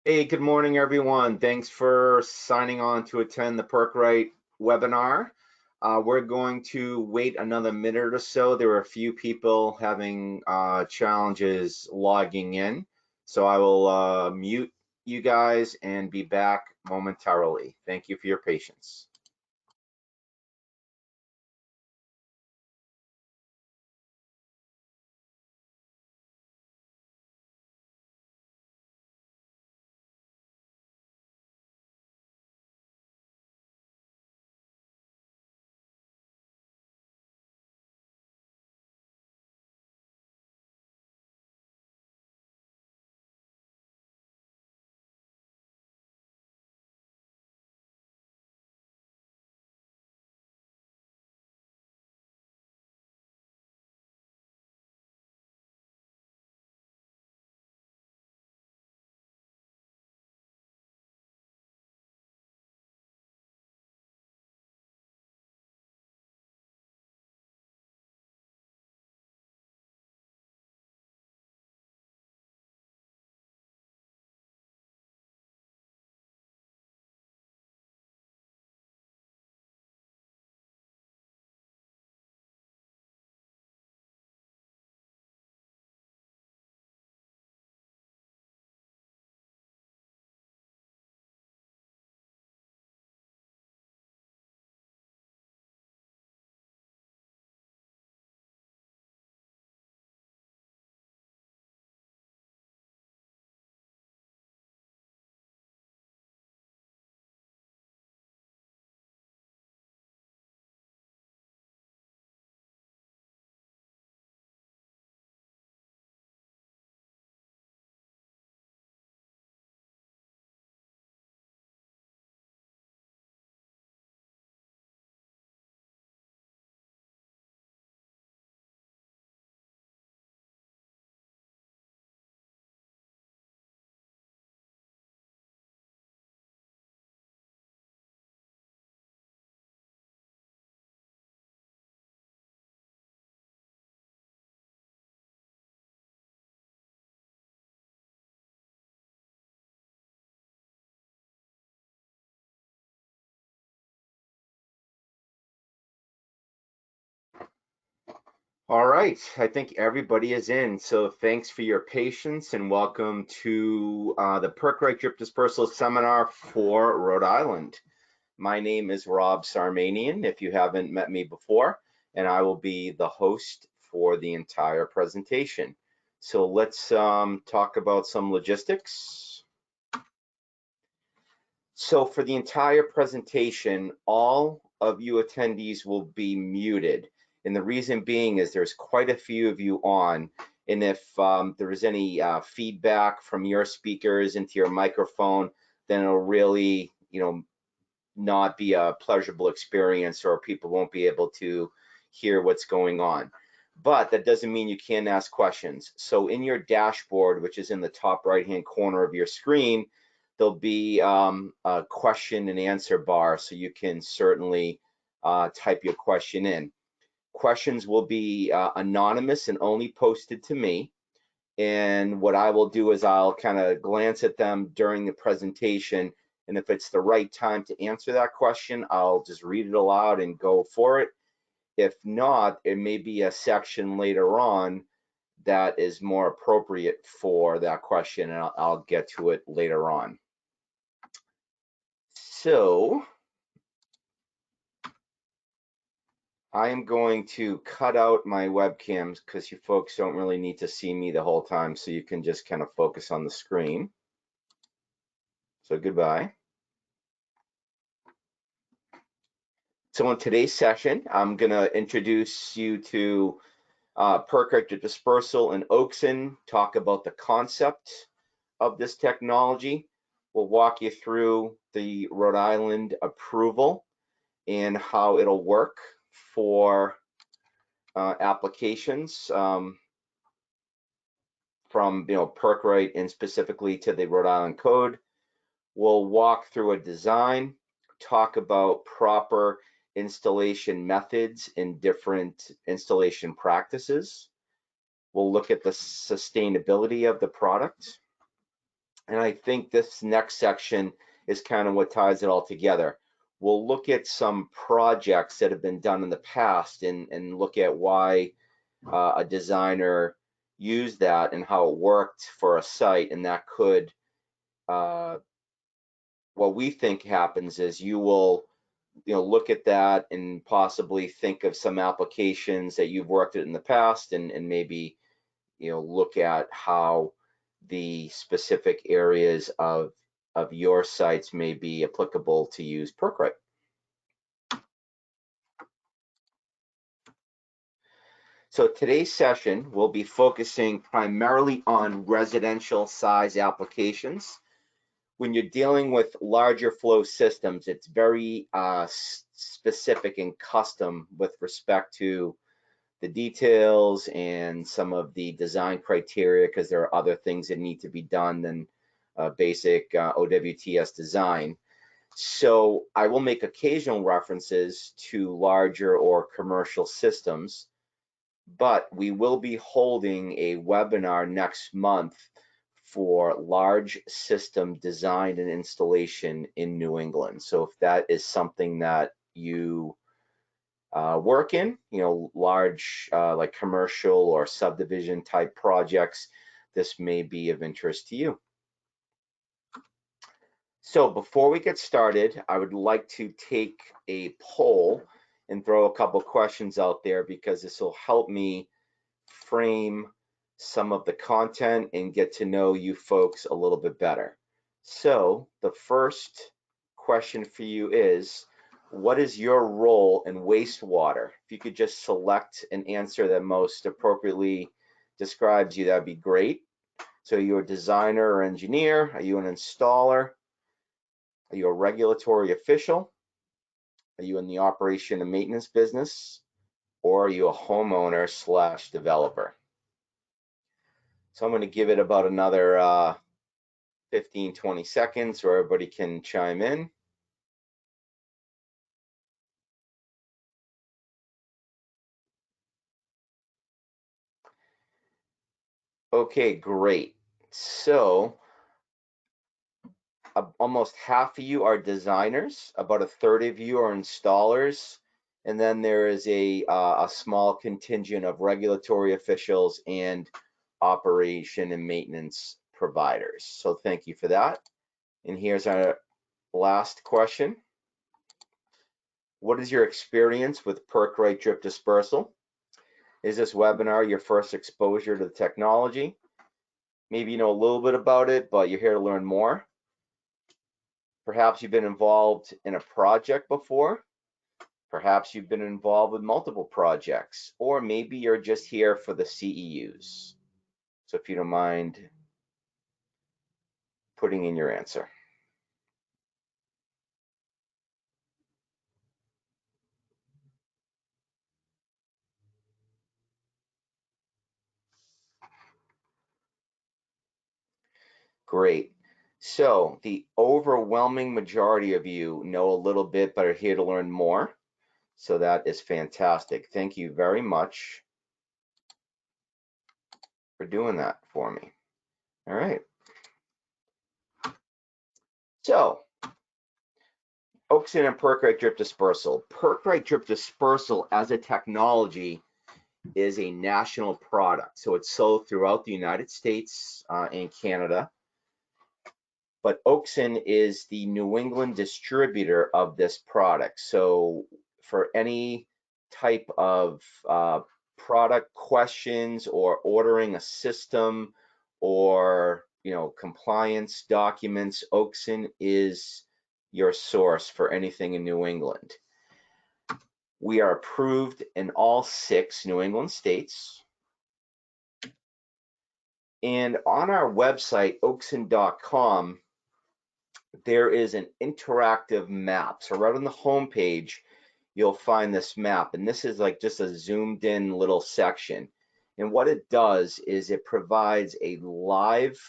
Hey, good morning, everyone. Thanks for signing on to attend the Perc-Rite webinar. We're going to wait another minute or so. There are a few people having challenges logging in, so I will mute you guys and be back momentarily. Thank you for your patience. All right, I think everybody is in. So thanks for your patience and welcome to the Perc-Rite Drip Dispersal Seminar for Rhode Island. My name is Rob Sarmanian, if you haven't met me before, and I will be the host for the entire presentation. So let's talk about some logistics. So for the entire presentation, all of you attendees will be muted. And the reason being is there's quite a few of you on. And if there is any feedback from your speakers into your microphone, then it'll really, not be a pleasurable experience, or people won't be able to hear what's going on. But that doesn't mean you can't ask questions. So in your dashboard, which is in the top right-hand corner of your screen, there'll be a question and answer bar, so you can certainly type your question in. Questions will be anonymous and only posted to me. And what I will do is I'll kind of glance at them during the presentation. And if it's the right time to answer that question, I'll just read it aloud and go for it. If not, it may be a section later on that is more appropriate for that question, and I'll get to it later on. So I am going to cut out my webcams because you folks don't really need to see me the whole time, so you can just kind of focus on the screen. So goodbye. So in today's session, I'm going to introduce you to Perc-Rite Drip Dispersal and Oakson, talk about the concept of this technology. We'll walk you through the Rhode Island approval and how it'll work for applications from Perc-Rite and specifically to the Rhode Island code. We'll walk through a design, talk about proper installation methods and different installation practices. We'll look at the sustainability of the product. And I think this next section is kind of what ties it all together. We'll look at some projects that have been done in the past and look at why a designer used that and how it worked for a site. And that could, what we think happens is you will look at that and possibly think of some applications that you've worked at in the past and maybe look at how the specific areas of your sites may be applicable to use Perc-Rite. So today's session will be focusing primarily on residential size applications. When you're dealing with larger flow systems, it's very specific and custom with respect to the details and some of the design criteria, because there are other things that need to be done than basic OWTS design. So I will make occasional references to larger or commercial systems, but we will be holding a webinar next month for large system design and installation in New England. So if that is something that you work in, large like commercial or subdivision type projects, this may be of interest to you. So before we get started, I would like to take a poll and throw a couple questions out there, because this will help me frame some of the content and get to know you folks a little bit better. So the first question for you is, what is your role in wastewater? If you could just select an answer that most appropriately describes you, that'd be great. So you're a designer or engineer? Are you an installer? Are you a regulatory official? Are you in the operation and maintenance business? Or are you a homeowner / developer? So I'm going to give it about another 15, 20 seconds so everybody can chime in. Okay, great. So almost half of you are designers, about a third of you are installers, and then there is a small contingent of regulatory officials and operation and maintenance providers. So thank you for that. And here's our last question. What is your experience with Perc-Rite Drip Dispersal? Is this webinar your first exposure to the technology? Maybe you know a little bit about it, but you're here to learn more. Perhaps you've been involved in a project before. Perhaps you've been involved with multiple projects, or maybe you're just here for the CEUs. So if you don't mind putting in your answer. Great. So the overwhelming majority of you know a little bit, but are here to learn more. So that is fantastic. Thank you very much for doing that for me. All right. So Oakson and Perc-Rite Drip Dispersal. Perc-Rite Drip Dispersal as a technology is a national product. So it's sold throughout the United States and Canada. But Oakson is the New England distributor of this product. So for any type of product questions or ordering a system or compliance documents, Oakson is your source for anything in New England. We are approved in all 6 New England states. And on our website, oakson.com, there is an interactive map. So right on the home page, you'll find this map. And this is like just a zoomed in little section. And what it does is it provides a live,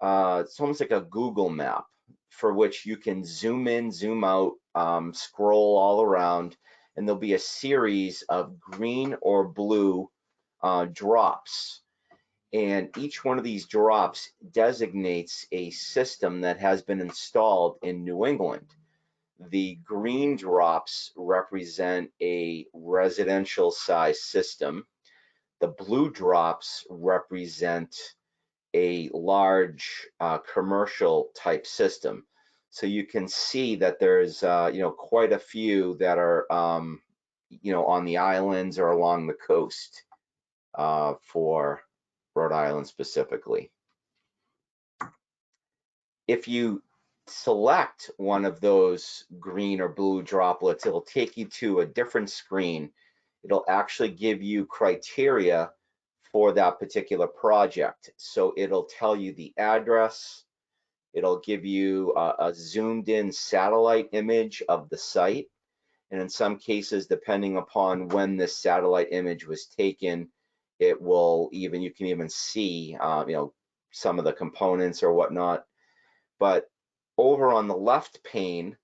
it's almost like a Google map, for which you can zoom in, zoom out, scroll all around, and there'll be a series of green or blue drops. And each one of these drops designates a system that has been installed in New England. The green drops represent a residential size system. The blue drops represent a large commercial type system. So you can see that there's quite a few that are on the islands or along the coast for Rhode Island specifically. If you select one of those green or blue droplets, it'll take you to a different screen. It'll actually give you criteria for that particular project. So it'll tell you the address, it'll give you a zoomed in satellite image of the site. And in some cases, depending upon when this satellite image was taken, it will you can even see, some of the components or whatnot. But over on the left pane,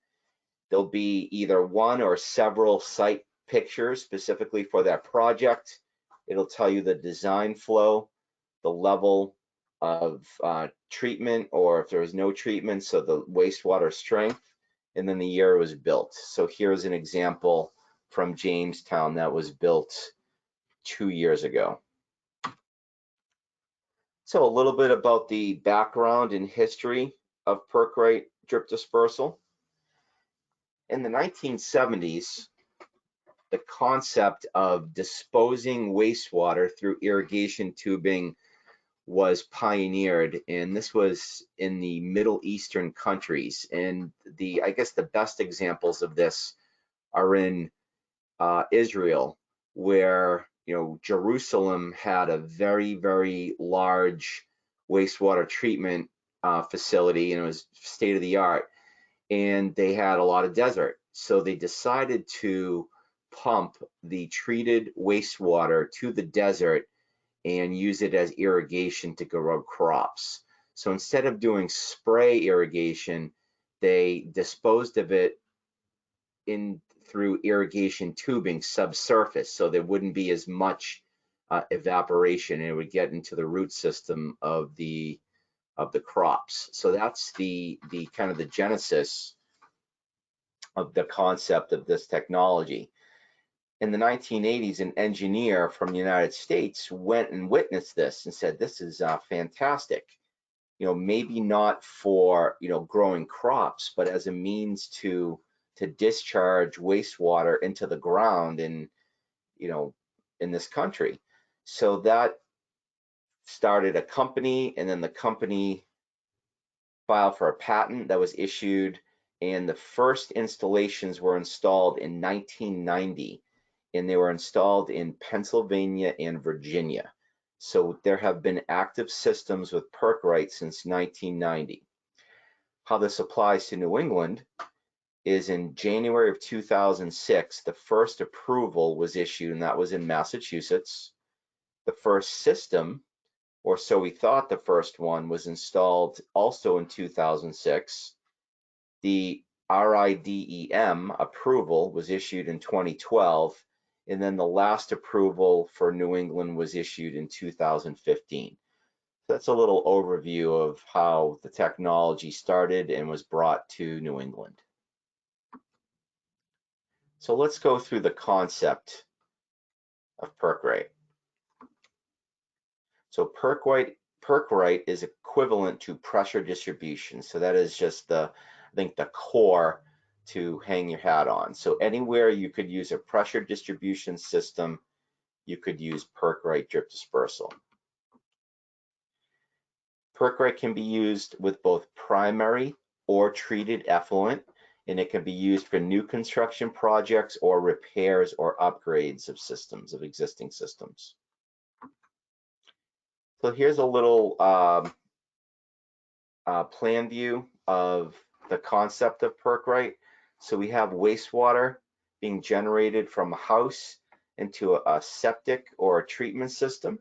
there'll be either one or several site pictures specifically for that project. It'll tell you the design flow, the level of treatment, or if there was no treatment, so the wastewater strength, and then the year it was built. So here's an example from Jamestown that was built 2 years ago. So a little bit about the background and history of Perc-Rite Drip Dispersal. In the 1970s, the concept of disposing wastewater through irrigation tubing was pioneered, and this was in the Middle Eastern countries. And I guess the best examples of this are in Israel, where Jerusalem had a very, very large wastewater treatment facility, and it was state of the art, and they had a lot of desert. So they decided to pump the treated wastewater to the desert and use it as irrigation to grow crops. So instead of doing spray irrigation, they disposed of it through irrigation tubing subsurface, so there wouldn't be as much evaporation, and it would get into the root system of the crops. So that's the kind of the genesis of the concept of this technology. In the 1980s, an engineer from the United States went and witnessed this and said, this is fantastic. Maybe not for, growing crops, but as a means to discharge wastewater into the ground in this country. So that started a company, and then the company filed for a patent that was issued, and the first installations were installed in 1990. And they were installed in Pennsylvania and Virginia. So there have been active systems with Perc-Rite since 1990. How this applies to New England is in January of 2006, the first approval was issued, and that was in Massachusetts. The first system, or so we thought the first one, was installed also in 2006. The RIDEM approval was issued in 2012. And then the last approval for New England was issued in 2015. So that's a little overview of how the technology started and was brought to New England. So let's go through the concept of Perc-Rite. So Perc-Rite is equivalent to pressure distribution. So that is just I think the core to hang your hat on. So anywhere you could use a pressure distribution system, you could use Perc-Rite Drip Dispersal. Perc-Rite can be used with both primary or treated effluent, and it can be used for new construction projects or repairs or upgrades of systems, of existing systems. So here's a little plan view of the concept of Perc-Rite. So we have wastewater being generated from a house into a septic or a treatment system.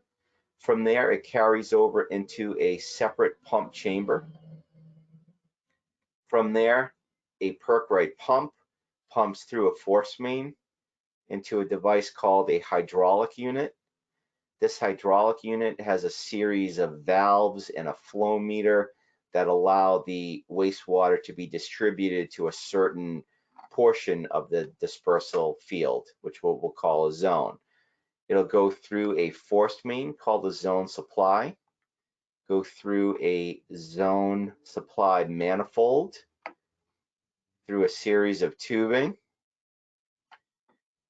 From there, it carries over into a separate pump chamber. From there, a Perc-Rite pump pumps through a force main into a device called a hydraulic unit. This hydraulic unit has a series of valves and a flow meter that allow the wastewater to be distributed to a certain portion of the dispersal field, which we'll call a zone. It'll go through a forced main called a zone supply, go through a zone supply manifold, through a series of tubing.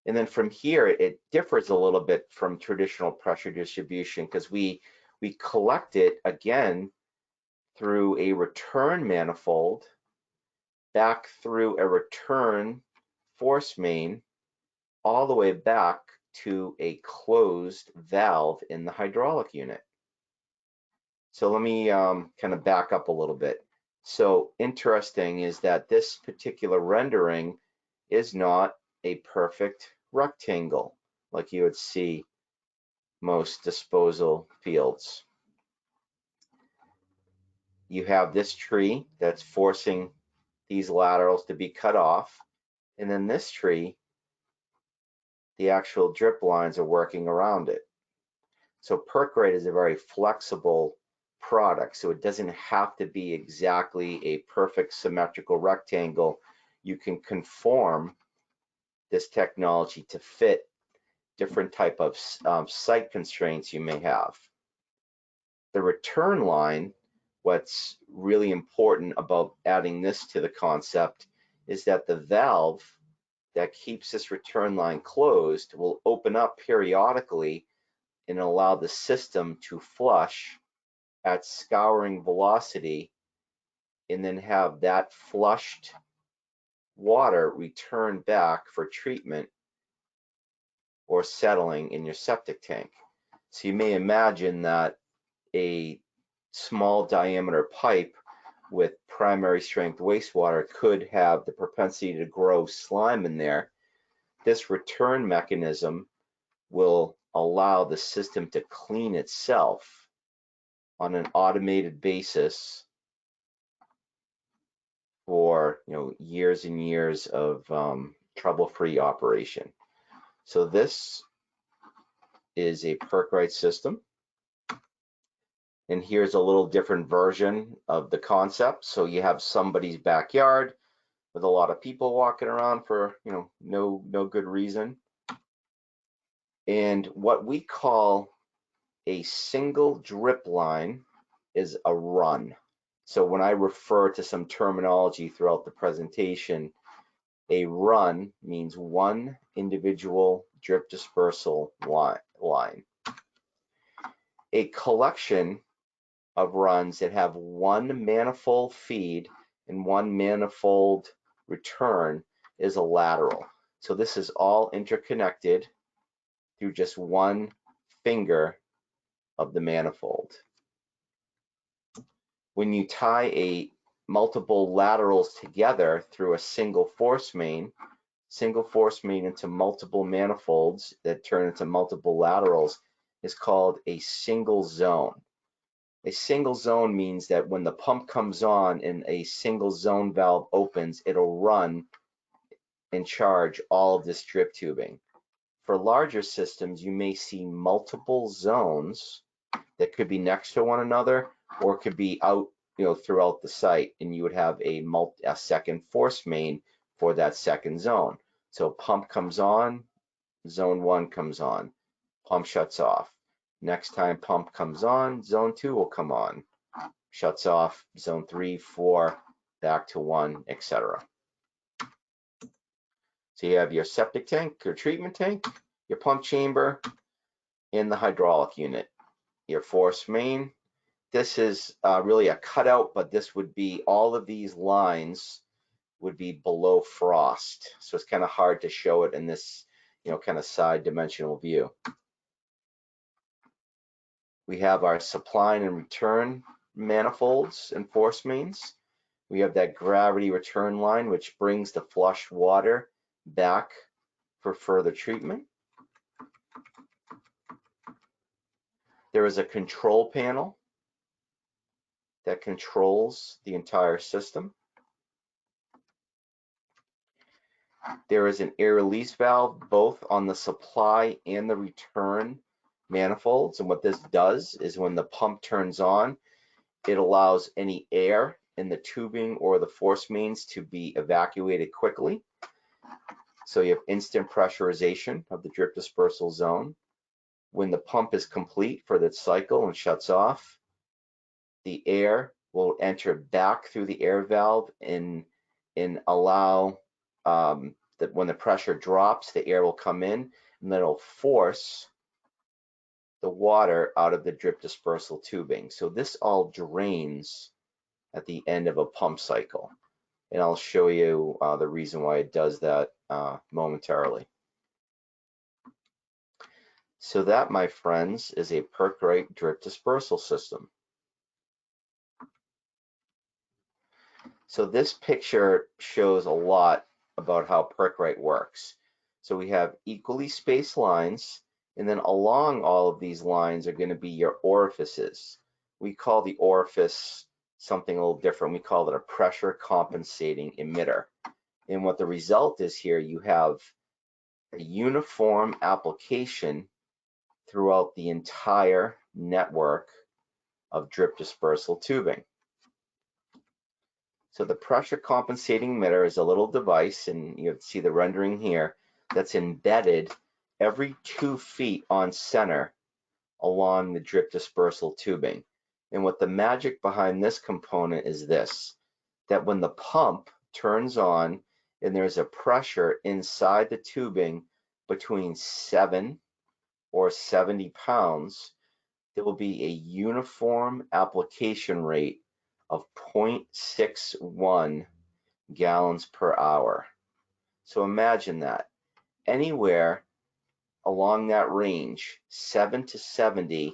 And then from here, it differs a little bit from traditional pressure distribution because we collect it again through a return manifold, back through a return force main, all the way back to a closed valve in the hydraulic unit. So let me kind of back up a little bit. So interesting is that this particular rendering is not a perfect rectangle like you would see most disposal fields. You have this tree that's forcing these laterals to be cut off, and then this tree, the actual drip lines are working around it. So Perc-Rite is a very flexible product, so it doesn't have to be exactly a perfect symmetrical rectangle. You can conform this technology to fit different type of site constraints you may have. The return line, what's really important about adding this to the concept is that the valve that keeps this return line closed will open up periodically and allow the system to flush at scouring velocity and then have that flushed water return back for treatment or settling in your septic tank. So you may imagine that a small diameter pipe with primary strength wastewater could have the propensity to grow slime in there. This return mechanism will allow the system to clean itself on an automated basis for years and years of trouble-free operation. So this is a Perc-Rite system. And here's a little different version of the concept. So you have somebody's backyard with a lot of people walking around for no good reason. And what we call a single drip line is a run. So when I refer to some terminology throughout the presentation, a run means one individual drip dispersal line. A collection of runs that have one manifold feed and one manifold return is a lateral. So this is all interconnected through just one finger of the manifold. When you tie multiple laterals together through a single force main into multiple manifolds that turn into multiple laterals is called a single zone. A single zone means that when the pump comes on and a single zone valve opens, it'll run and charge all of this drip tubing. For larger systems, you may see multiple zones that could be next to one another or could be out throughout the site, and you would have a second force main for that second zone. So pump comes on, zone 1 comes on, pump shuts off. Next time pump comes on, zone 2 will come on, shuts off, zone 3, 4, back to 1, etc. So you have your septic tank, your treatment tank, your pump chamber, and the hydraulic unit. Your force main. This is really a cutout, but this would be, all of these lines would be below frost. So it's kind of hard to show it in this, kind of side dimensional view. We have our supply and return manifolds and force mains. We have that gravity return line, which brings the flush water back for further treatment. There is a control panel that controls the entire system. There is an air release valve both on the supply and the return manifolds. And what this does is when the pump turns on, it allows any air in the tubing or the force mains to be evacuated quickly. So you have instant pressurization of the drip dispersal zone. When the pump is complete for that cycle and shuts off, the air will enter back through the air valve and allow that when the pressure drops, the air will come in and then it'll force the water out of the drip dispersal tubing. So this all drains at the end of a pump cycle. And I'll show you the reason why it does that momentarily. So that, my friends, is a Perc-Rite Drip Dispersal system. So this picture shows a lot about how Perc-Rite works. So we have equally spaced lines, and then along all of these lines are going to be your orifices. We call the orifice something a little different. We call it a pressure compensating emitter. And what the result is here, you have a uniform application throughout the entire network of drip dispersal tubing. So the pressure compensating emitter is a little device, and you see the rendering here, that's embedded every 2 feet on center along the drip dispersal tubing. And what the magic behind this component is this, that when the pump turns on and there's a pressure inside the tubing between 7 or 70 pounds, there will be a uniform application rate of 0.61 gallons per hour. So imagine that. Anywhere along that range, 7 to 70,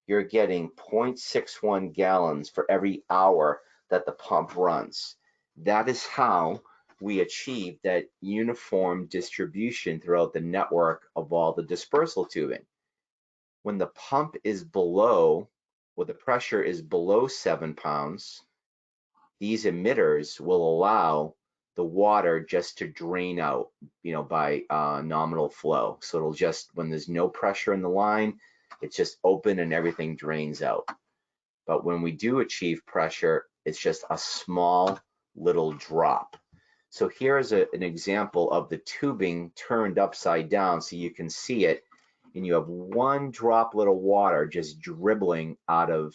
you're getting 0.61 gallons for every hour that the pump runs. That is how we achieve that uniform distribution throughout the network of all the dispersal tubing. When the pump is below, or the pressure is below 7 pounds, these emitters will allow the water just to drain out, by nominal flow. So it'll just, when there's no pressure in the line, it's just open and everything drains out. But when we do achieve pressure, it's just a small little drop. So here's an example of the tubing turned upside down so you can see it, and you have one droplet of water just dribbling out of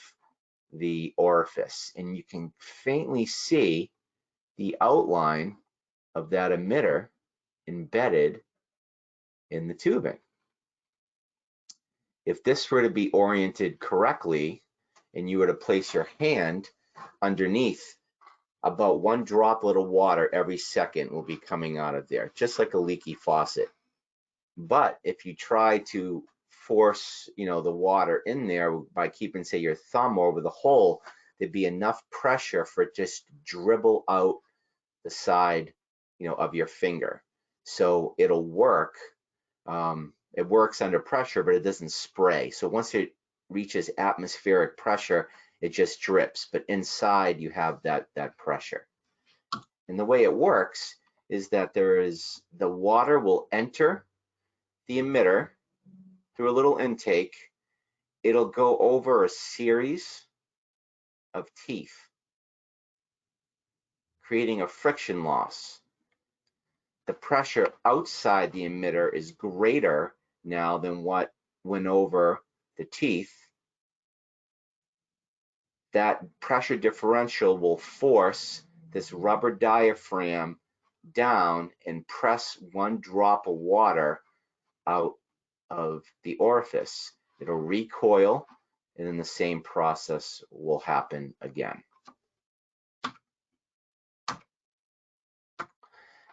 the orifice, and you can faintly see the outline of that emitter embedded in the tubing. If this were to be oriented correctly and you were to place your hand underneath, about one droplet of water every second will be coming out of there, just like a leaky faucet. But if you try to force, the water in there by keeping, say, your thumb over the hole, there'd be enough pressure for it just dribble out the side, of your finger. So it'll work. It works under pressure, but it doesn't spray. So once it reaches atmospheric pressure, it just drips. But inside you have that pressure. And the way it works is that the water will enter the emitter through a little intake. It'll go over a series of teeth, creating a friction loss. The pressure outside the emitter is greater now than what went over the teeth. That pressure differential will force this rubber diaphragm down and press one drop of water out of the orifice. It'll recoil, and then the same process will happen again.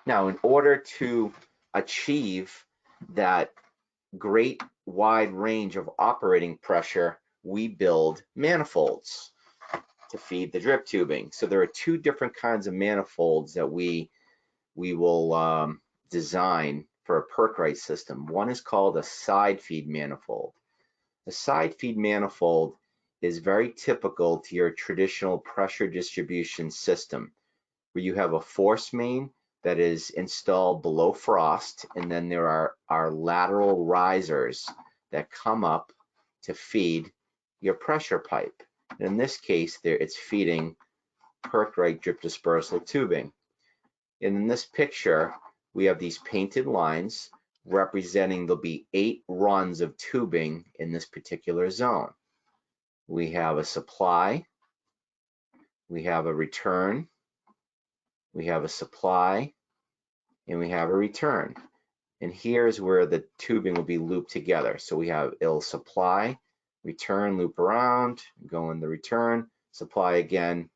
Now, in order to achieve that great wide range of operating pressure, we build manifolds to feed the drip tubing. So there are 2 different kinds of manifolds that we will design for a Perc-Rite system. One is called a side feed manifold. A side feed manifold is very typical to your traditional pressure distribution system, where you have a force main that is installed below frost, and then there are lateral risers that come up to feed your pressure pipe. And in this case, there it's feeding Perc-Rite Drip Dispersal tubing. And in this picture, we have these painted lines representing there'll be 8 runs of tubing in this particular zone. We have a supply, we have a return, we have a supply, and we have a return. And here's where the tubing will be looped together. So we have it'll supply, return, loop around, go in the return, supply again.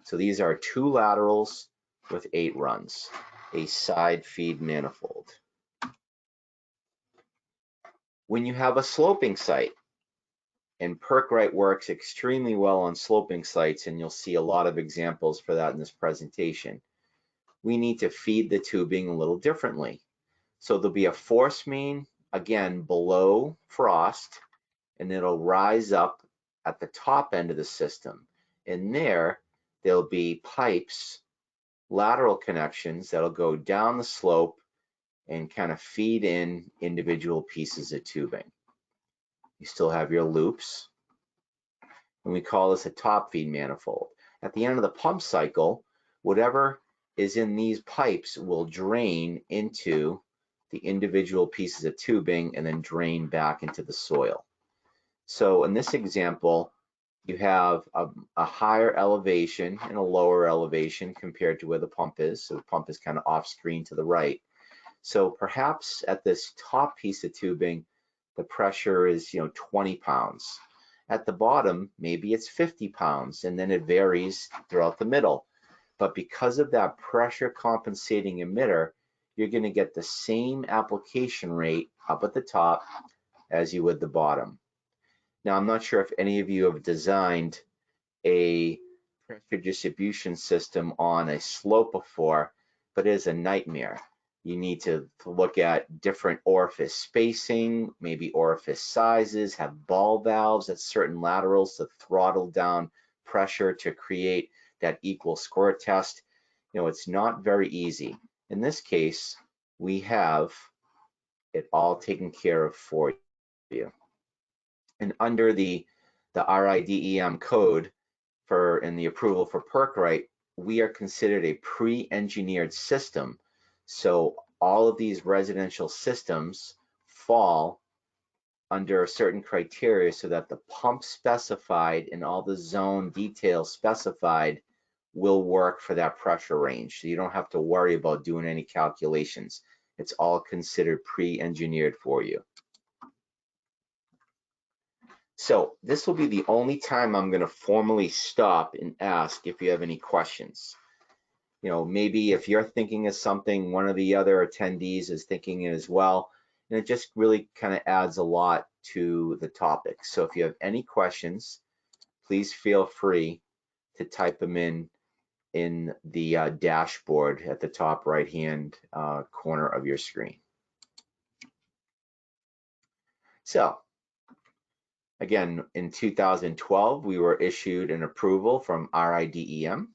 So these are 2 laterals with 8 runs, a side feed manifold. When you have a sloping site, and Perc-Rite works extremely well on sloping sites, and you'll see a lot of examples for that in this presentation, we need to feed the tubing a little differently. So there'll be a force main, again, below frost, and it'll rise up at the top end of the system. And there'll be pipes, lateral connections that'll go down the slope and kind of feed in individual pieces of tubing. You still have your loops, and we call this a top feed manifold. At the end of the pump cycle, whatever is in these pipes will drain into the individual pieces of tubing and then drain back into the soil. So in this example, you have a higher elevation and a lower elevation compared to where the pump is. So the pump is kind of off screen to the right. So perhaps at this top piece of tubing, the pressure is 20 pounds. At the bottom, maybe it's 50 pounds, and then it varies throughout the middle. But because of that pressure compensating emitter, you're going to get the same application rate up at the top as you would the bottom. Now, I'm not sure if any of you have designed a pressure distribution system on a slope before, but it is a nightmare. You need to look at different orifice spacing, maybe orifice sizes, have ball valves at certain laterals to throttle down pressure to create that equal squirt test. It's not very easy. In this case, we have it all taken care of for you. And under the RIDEM code in the approval for Perc-Rite, we are considered a pre-engineered system. So all of these residential systems fall under certain criteria so that the pump specified and all the zone details specified will work for that pressure range. So you don't have to worry about doing any calculations. It's all considered pre-engineered for you. So this will be the only time I'm going to formally stop and ask if you have any questions. Maybe if you're thinking of something, one of the other attendees is thinking it as well, and it just really kind of adds a lot to the topic. So if you have any questions, please feel free to type them in the dashboard at the top right-hand corner of your screen. So again, in 2012, we were issued an approval from RIDEM.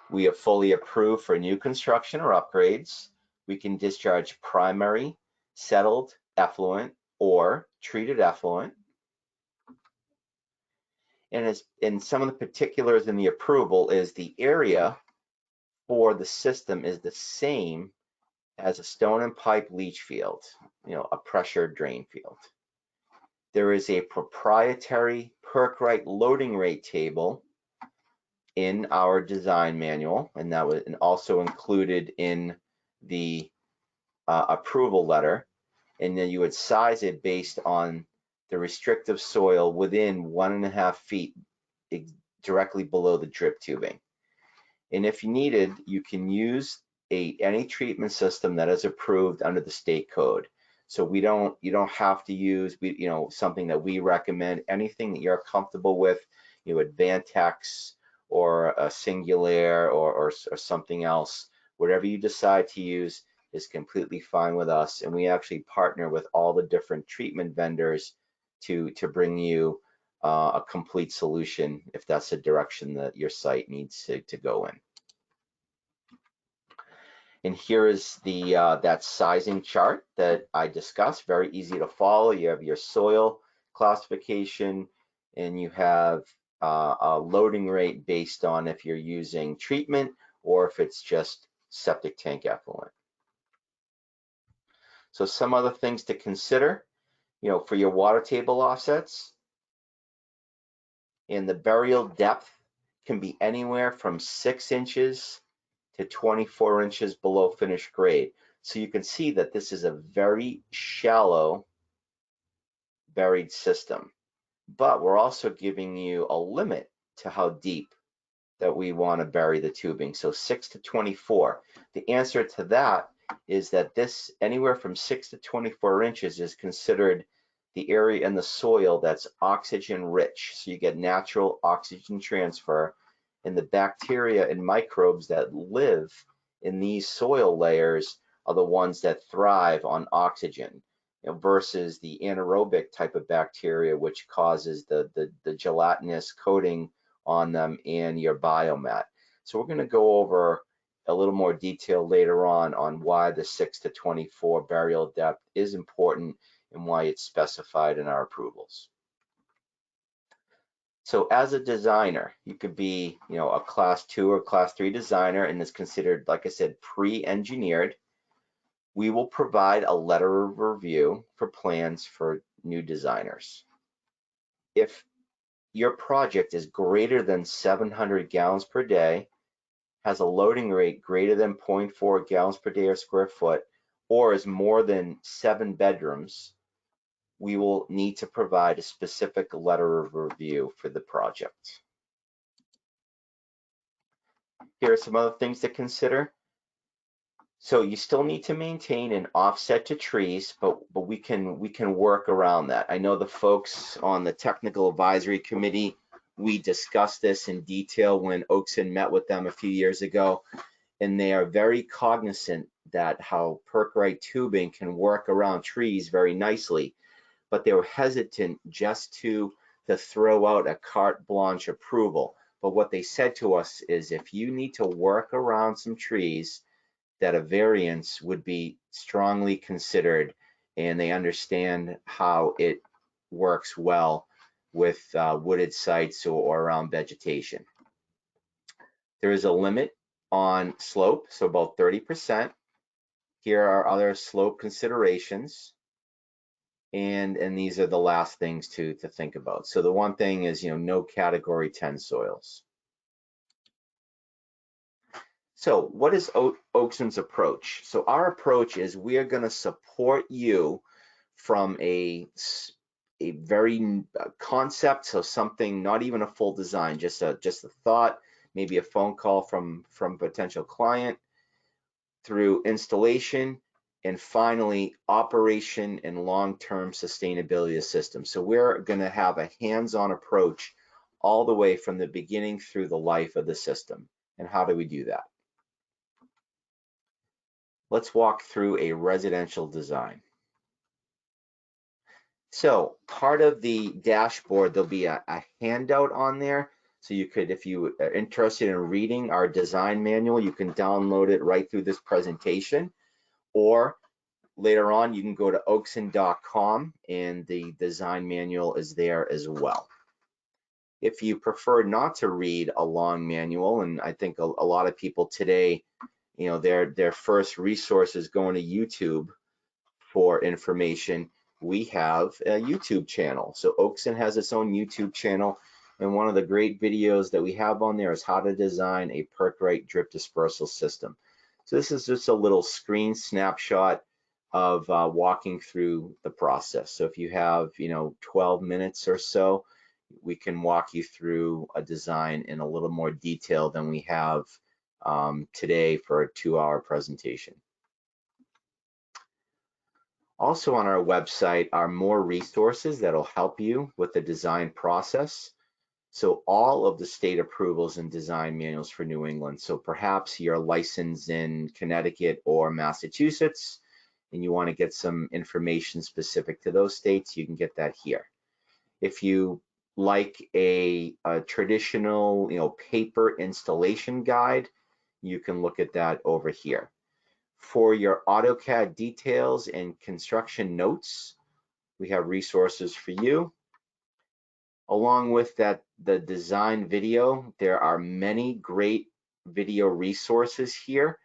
We are fully approved for new construction or upgrades. We can discharge primary, settled effluent, or treated effluent. And some of the particulars in the approval is the area for the system is the same as a stone and pipe leach field, a pressure drain field. There is a proprietary Perc-Rite loading rate table in our design manual, and that was also included in the approval letter. And then you would size it based on the restrictive soil within 1.5 feet directly below the drip tubing. And if you needed, you can use any treatment system that is approved under the state code. So you don't have to use something that we recommend. Anything that you're comfortable with, Advantex or a Singular or something else, whatever you decide to use is completely fine with us. And we actually partner with all the different treatment vendors to bring you a complete solution if that's the direction that your site needs to go in. And here is the that sizing chart that I discussed, very easy to follow. You have your soil classification, and you have a loading rate based on if you're using treatment or if it's just septic tank effluent. So some other things to consider, for your water table offsets, and the burial depth can be anywhere from 6 inches to 24 inches below finished grade. So you can see that this is a very shallow buried system, but we're also giving you a limit to how deep that we want to bury the tubing. So 6 to 24. The answer to that is that this anywhere from 6 to 24 inches is considered the area in the soil that's oxygen rich. So you get natural oxygen transfer, and the bacteria and microbes that live in these soil layers are the ones that thrive on oxygen, versus the anaerobic type of bacteria, which causes the gelatinous coating on them and your biomat. So we're going to go over a little more detail later on why the 6 to 24 burial depth is important and why it's specified in our approvals. So as a designer, you could be, a class 2 or class 3 designer, and it's considered, like I said, pre-engineered. We will provide a letter of review for plans for new designers. If your project is greater than 700 gallons per day, has a loading rate greater than 0.4 gallons per day or square foot, or is more than 7 bedrooms, we will need to provide a specific letter of review for the project. Here are some other things to consider. So you still need to maintain an offset to trees, but we can work around that. I know the folks on the technical advisory committee, we discussed this in detail when Oakson met with them a few years ago, and they are very cognizant that how Perc-Rite tubing can work around trees very nicely, but they were hesitant just to throw out a carte blanche approval. But what they said to us is, if you need to work around some trees, that a variance would be strongly considered, and they understand how it works well with wooded sites or around vegetation. There is a limit on slope, so about 30%. Here are other slope considerations, and these are the last things to think about. So the one thing is, no category 10 soils. So what is Oakson's approach? So our approach is we are going to support you from a very concept, so something, not even a full design, just a thought, maybe a phone call from potential client, through installation, and finally operation and long-term sustainability of the system. So we're going to have a hands-on approach all the way from the beginning through the life of the system. And how do we do that? Let's walk through a residential design. So part of the dashboard, there'll be a handout on there. So you could, if you are interested in reading our design manual, you can download it right through this presentation. Or later on, you can go to oakson.com and the design manual is there as well. If you prefer not to read a long manual, and I think a lot of people today, their first resource is going to YouTube for information, we have a YouTube channel. So Oakson has its own YouTube channel, and one of the great videos that we have on there is how to design a Perc-Rite Drip Dispersal system. So this is just a little screen snapshot of walking through the process. So if you have 12 minutes or so, we can walk you through a design in a little more detail than we have today for a 2-hour presentation. Also on our website are more resources that'll help you with the design process. So all of the state approvals and design manuals for New England. So perhaps you're licensed in Connecticut or Massachusetts and you want to get some information specific to those states, you can get that here. If you like a traditional, paper installation guide, you can look at that over here. For your AutoCAD details and construction notes, we have resources for you. Along with that, the design video, there are many great video resources here.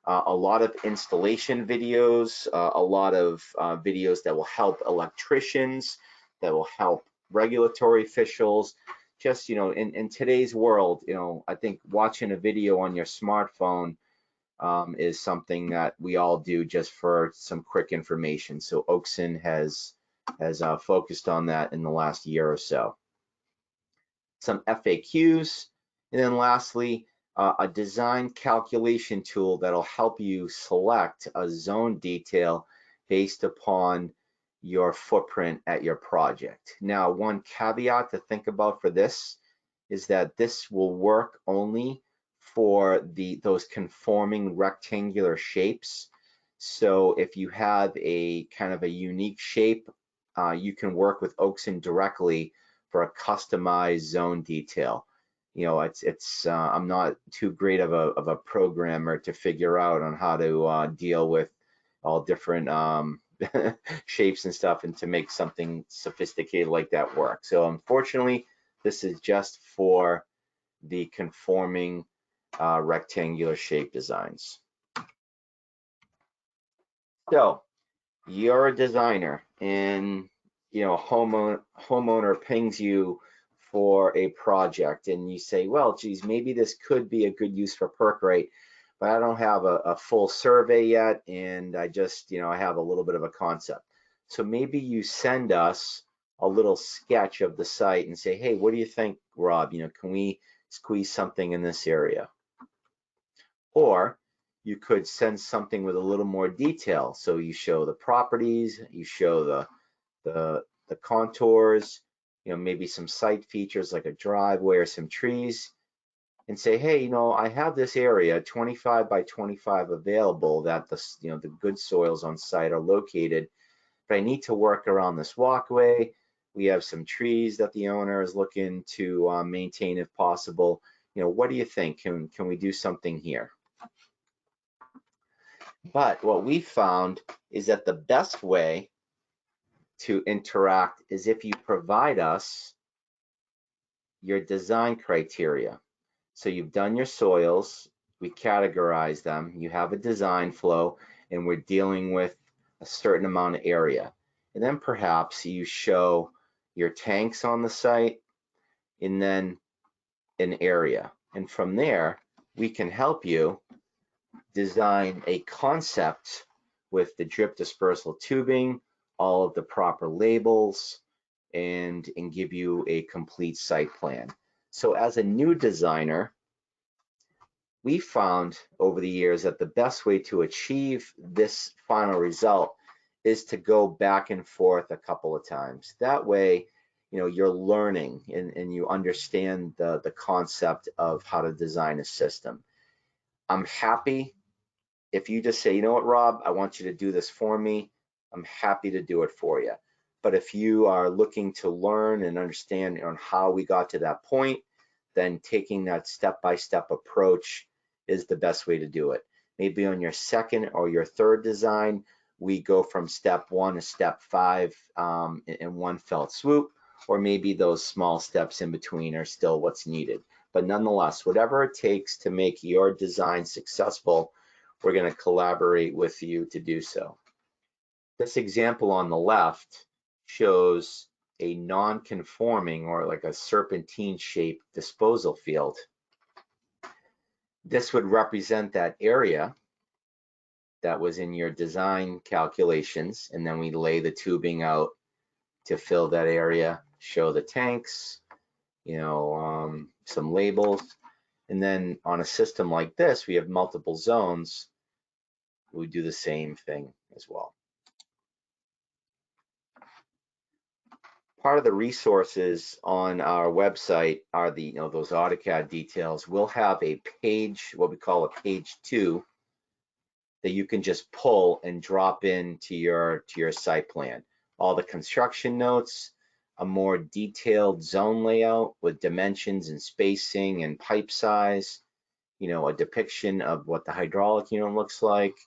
A lot of installation videos, a lot of videos that will help electricians, that will help regulatory officials. Just, in today's world, I think watching a video on your smartphone is something that we all do just for some quick information. So Oakson has focused on that in the last year or so. Some FAQs, and then lastly, a design calculation tool that'll help you select a zone detail based upon your footprint at your project. Now, one caveat to think about for this is that this will work only for those conforming rectangular shapes. So if you have a kind of a unique shape, you can work with Oakson directly for a customized zone detail. I'm not too great of a programmer to figure out on how to deal with all different shapes and stuff and to make something sophisticated like that work. So unfortunately, this is just for the conforming rectangular shape designs. So you're a designer and homeowner pings you for a project and you say, well, geez, maybe this could be a good use for Perc-Rite, but I don't have a full survey yet, and I just, I have a little bit of a concept. So maybe you send us a little sketch of the site and say, hey, what do you think, Rob? Can we squeeze something in this area? Or you could send something with a little more detail. So you show the properties, you show the contours, maybe some site features like a driveway or some trees, and say, hey, I have this area 25 by 25 available that the good soils on site are located, but I need to work around this walkway. We have some trees that the owner is looking to maintain if possible. What do you think? Can we do something here? But what we found is that the best way to interact is if you provide us your design criteria. So you've done your soils, we categorize them, you have a design flow, and we're dealing with a certain amount of area. And then perhaps you show your tanks on the site and then an area. And from there, we can help you design a concept with the drip dispersal tubing, all of the proper labels, and give you a complete site plan. So as a new designer, we found over the years that the best way to achieve this final result is to go back and forth a couple of times. That way, you're learning and you understand the concept of how to design a system. I'm happy if you just say, you know what, Rob, I want you to do this for me. I'm happy to do it for you. But if you are looking to learn and understand on how we got to that point, then taking that step-by-step approach is the best way to do it. Maybe on your second or your third design, we go from step 1 to step 5 in one fell swoop, or maybe those small steps in between are still what's needed. But nonetheless, whatever it takes to make your design successful, we're going to collaborate with you to do so. This example on the left shows a non-conforming or like a serpentine shaped disposal field. This would represent that area that was in your design calculations, and then we lay the tubing out to fill that area, show the tanks, some labels. And then on a system like this, we have multiple zones. We do the same thing as well. Part of the resources on our website are those AutoCAD details. We'll have a page, what we call a page 2, that you can just pull and drop into your site plan. All the construction notes, a more detailed zone layout with dimensions and spacing and pipe size, a depiction of what the hydraulic unit looks like,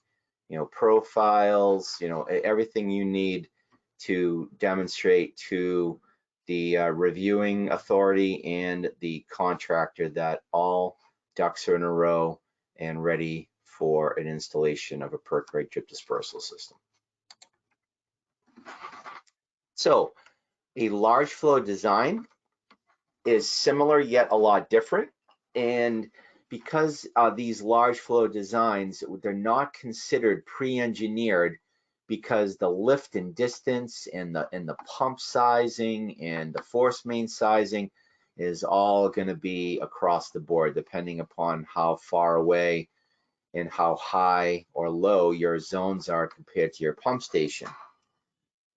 profiles, everything you need to demonstrate to the reviewing authority and the contractor that all ducks are in a row and ready for an installation of a Perc-Rite Drip Dispersal system. So a large flow design is similar yet a lot different, and because these large flow designs, they're not considered pre-engineered, because the lift and distance and the pump sizing and the force main sizing is all going to be across the board depending upon how far away and how high or low your zones are compared to your pump station.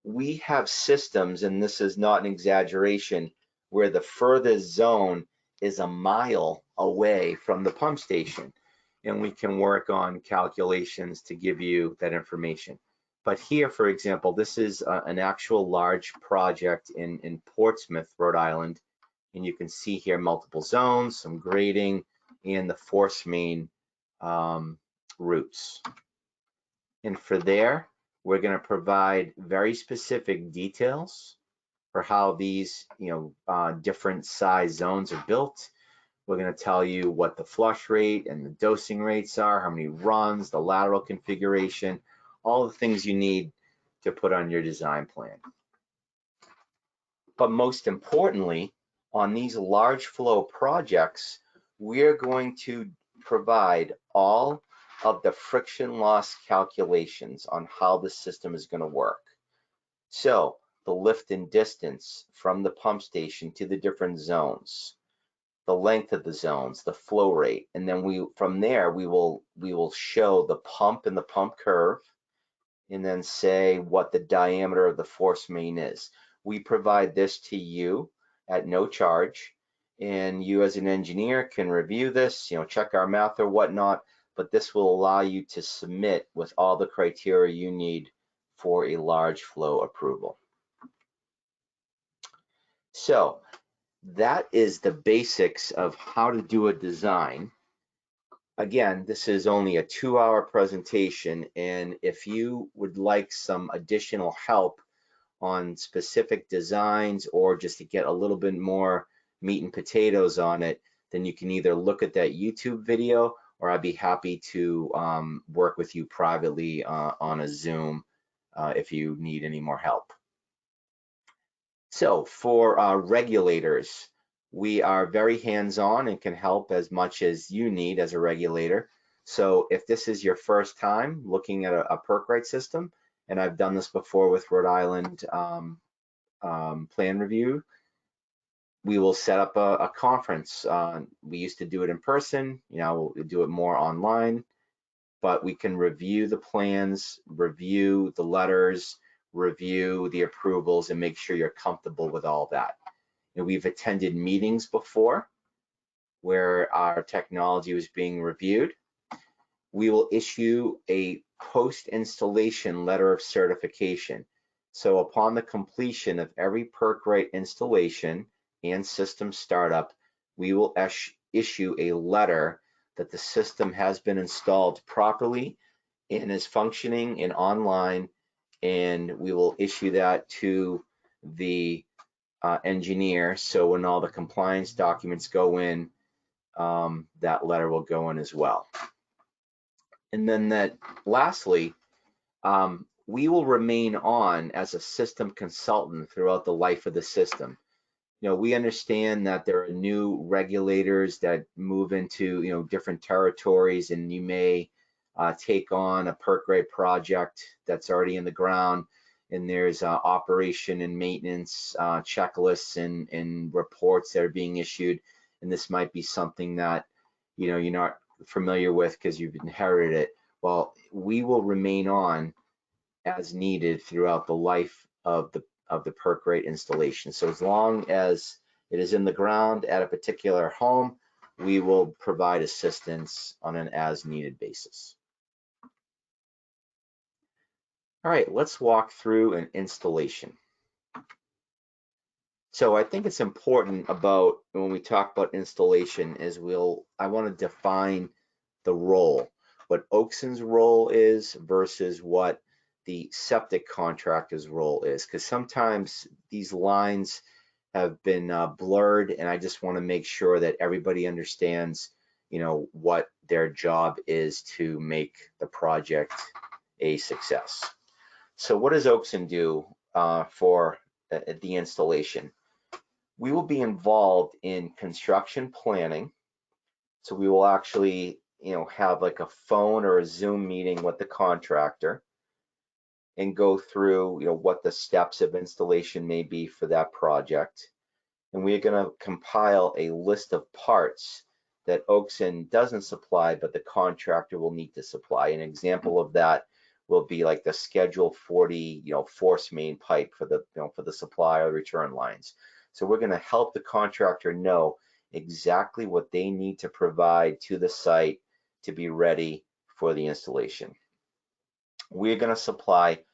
We have systems, and this is not an exaggeration, where the furthest zone is a mile away from the pump station, and we can work on calculations to give you that information. But here, for example, this is an actual large project in Portsmouth, Rhode Island, and you can see here multiple zones, some grading, and the force main routes. And for there, we're going to provide very specific details for how these different size zones are built. We're going to tell you what the flush rate and the dosing rates are, how many runs, the lateral configuration, all the things you need to put on your design plan. But most importantly, on these large flow projects, we're going to provide all of the friction loss calculations on how the system is going to work. So the lift and distance from the pump station to the different zones, the length of the zones, the flow rate, and then from there we will show the pump and the pump curve, and then say what the diameter of the force main is. We provide this to you at no charge, and you as an engineer can review this, check our math or whatnot, but this will allow you to submit with all the criteria you need for a large flow approval. So that is the basics of how to do a design. Again, this is only a 2-hour presentation, and if you would like some additional help on specific designs or just to get a little bit more meat and potatoes on it, then you can either look at that YouTube video, or I'd be happy to work with you privately on a Zoom if you need any more help. So for regulators, we are very hands-on and can help as much as you need as a regulator. So if this is your first time looking at a Perc-Rite system, and I've done this before with Rhode Island plan review, we will set up a conference. We used to do it in person, we'll do it more online, but we can review the plans, review the letters, review the approvals, and make sure you're comfortable with all that. We've attended meetings before where our technology was being reviewed. We will issue a post-installation letter of certification. So upon the completion of every Perc-Rite installation and system startup, we will issue a letter that the system has been installed properly and is functioning and online, and we will issue that to the engineer. So when all the compliance documents go in, that letter will go in as well. And then lastly, we will remain on as a system consultant throughout the life of the system. We understand that there are new regulators that move into different territories, and you may take on a Perc-Rite project that's already in the ground, and there's operation and maintenance checklists and reports that are being issued, and this might be something that you're not familiar with because you've inherited it. Well, we will remain on as needed throughout the life of the Perc-Rite installation. So as long as it is in the ground at a particular home, we will provide assistance on an as needed basis. All right, let's walk through an installation. So I think it's important about when we talk about installation is I want to define the role. what Oakson's role is versus what the septic contractor's role is, because sometimes these lines have been blurred, and I just want to make sure that everybody understands, what their job is to make the project a success. So what does Oakson do for the installation? We will be involved in construction planning. So we will actually, have like a phone or a Zoom meeting with the contractor and go through, what the steps of installation may be for that project. And we're going to compile a list of parts that Oakson doesn't supply, but the contractor will need to supply. An example of that will be like the Schedule 40, force main pipe for the supply or return lines. So we're going to help the contractor know exactly what they need to provide to the site to be ready for the installation. We're going to supply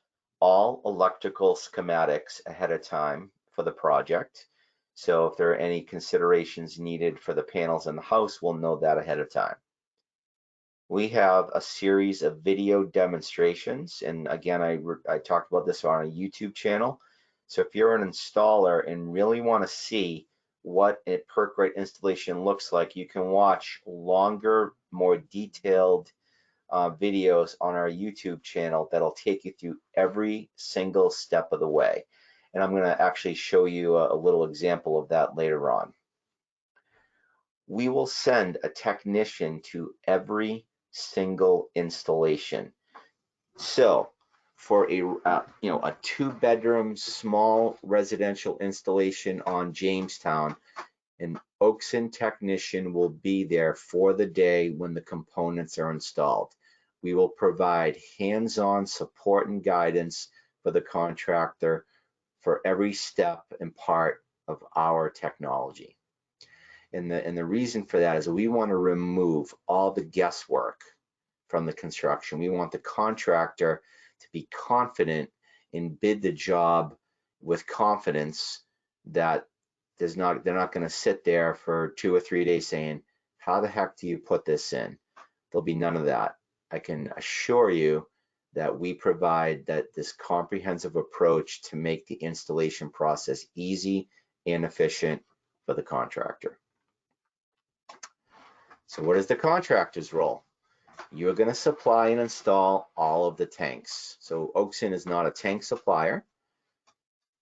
all electrical schematics ahead of time for the project. So if there are any considerations needed for the panels in the house, we'll know that ahead of time. We have a series of video demonstrations, and again, I talked about this on a YouTube channel. So if you're an installer and really want to see what a Perc-Rite installation looks like, you can watch longer, more detailed videos on our YouTube channel that'll take you through every single step of the way. And I'm going to actually show you a little example of that later on. We will send a technician to every single installation. So for a 2-bedroom small residential installation on Jamestown, an Oakson technician will be there for the day when the components are installed. We will provide hands-on support and guidance for the contractor for every step and part of our technology. And the reason for that is we want to remove all the guesswork from the construction. We want the contractor to be confident and bid the job with confidence that they're not going to sit there for 2 or 3 days saying, how the heck do you put this in? There'll be none of that. I can assure you that we provide this comprehensive approach to make the installation process easy and efficient for the contractor. So what is the contractor's role? You're going to supply and install all of the tanks. So Oakson is not a tank supplier.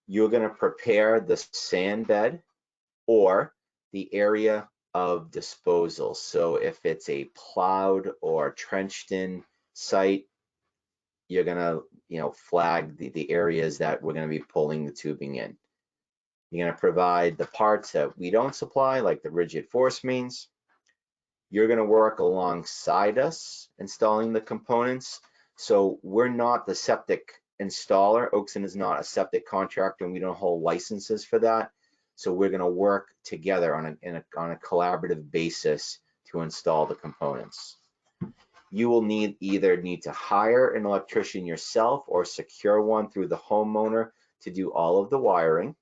You're going to prepare the sand bed or the area of disposal. So if it's a plowed or trenched in site, you're going to flag the areas that we're going to be pulling the tubing in. You're going to provide the parts that we don't supply, like the rigid force mains. You're going to work alongside us installing the components. So we're not the septic installer. Oakson is not a septic contractor, and we don't hold licenses for that. So we're going to work together on a collaborative basis to install the components. You will either need to hire an electrician yourself or secure one through the homeowner to do all of the wiring.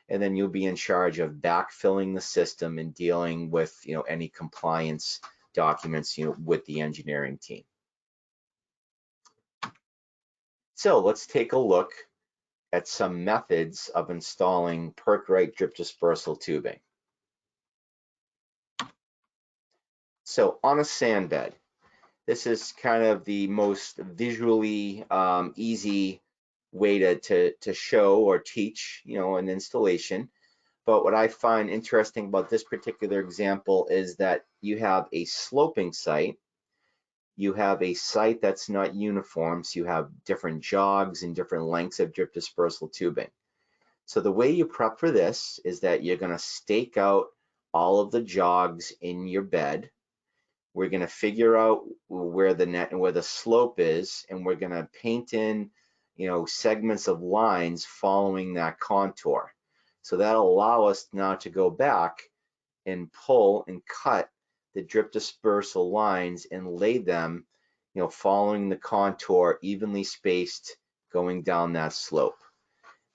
And then you'll be in charge of backfilling the system and dealing with any compliance documents with the engineering team. So let's take a look at some methods of installing Perc-Rite Drip Dispersal tubing. So on a sand bed, this is kind of the most visually easy way to show or teach an installation. But what I find interesting about this particular example is that you have a sloping site, you have a site that's not uniform, so you have different jogs and different lengths of drip dispersal tubing. So the way you prep for this is that you're going to stake out all of the jogs in your bed. We're going to figure out where the net and where the slope is, and we're going to paint in segments of lines following that contour. So that'll allow us now to go back and pull and cut the drip dispersal lines and lay them, following the contour, evenly spaced, going down that slope.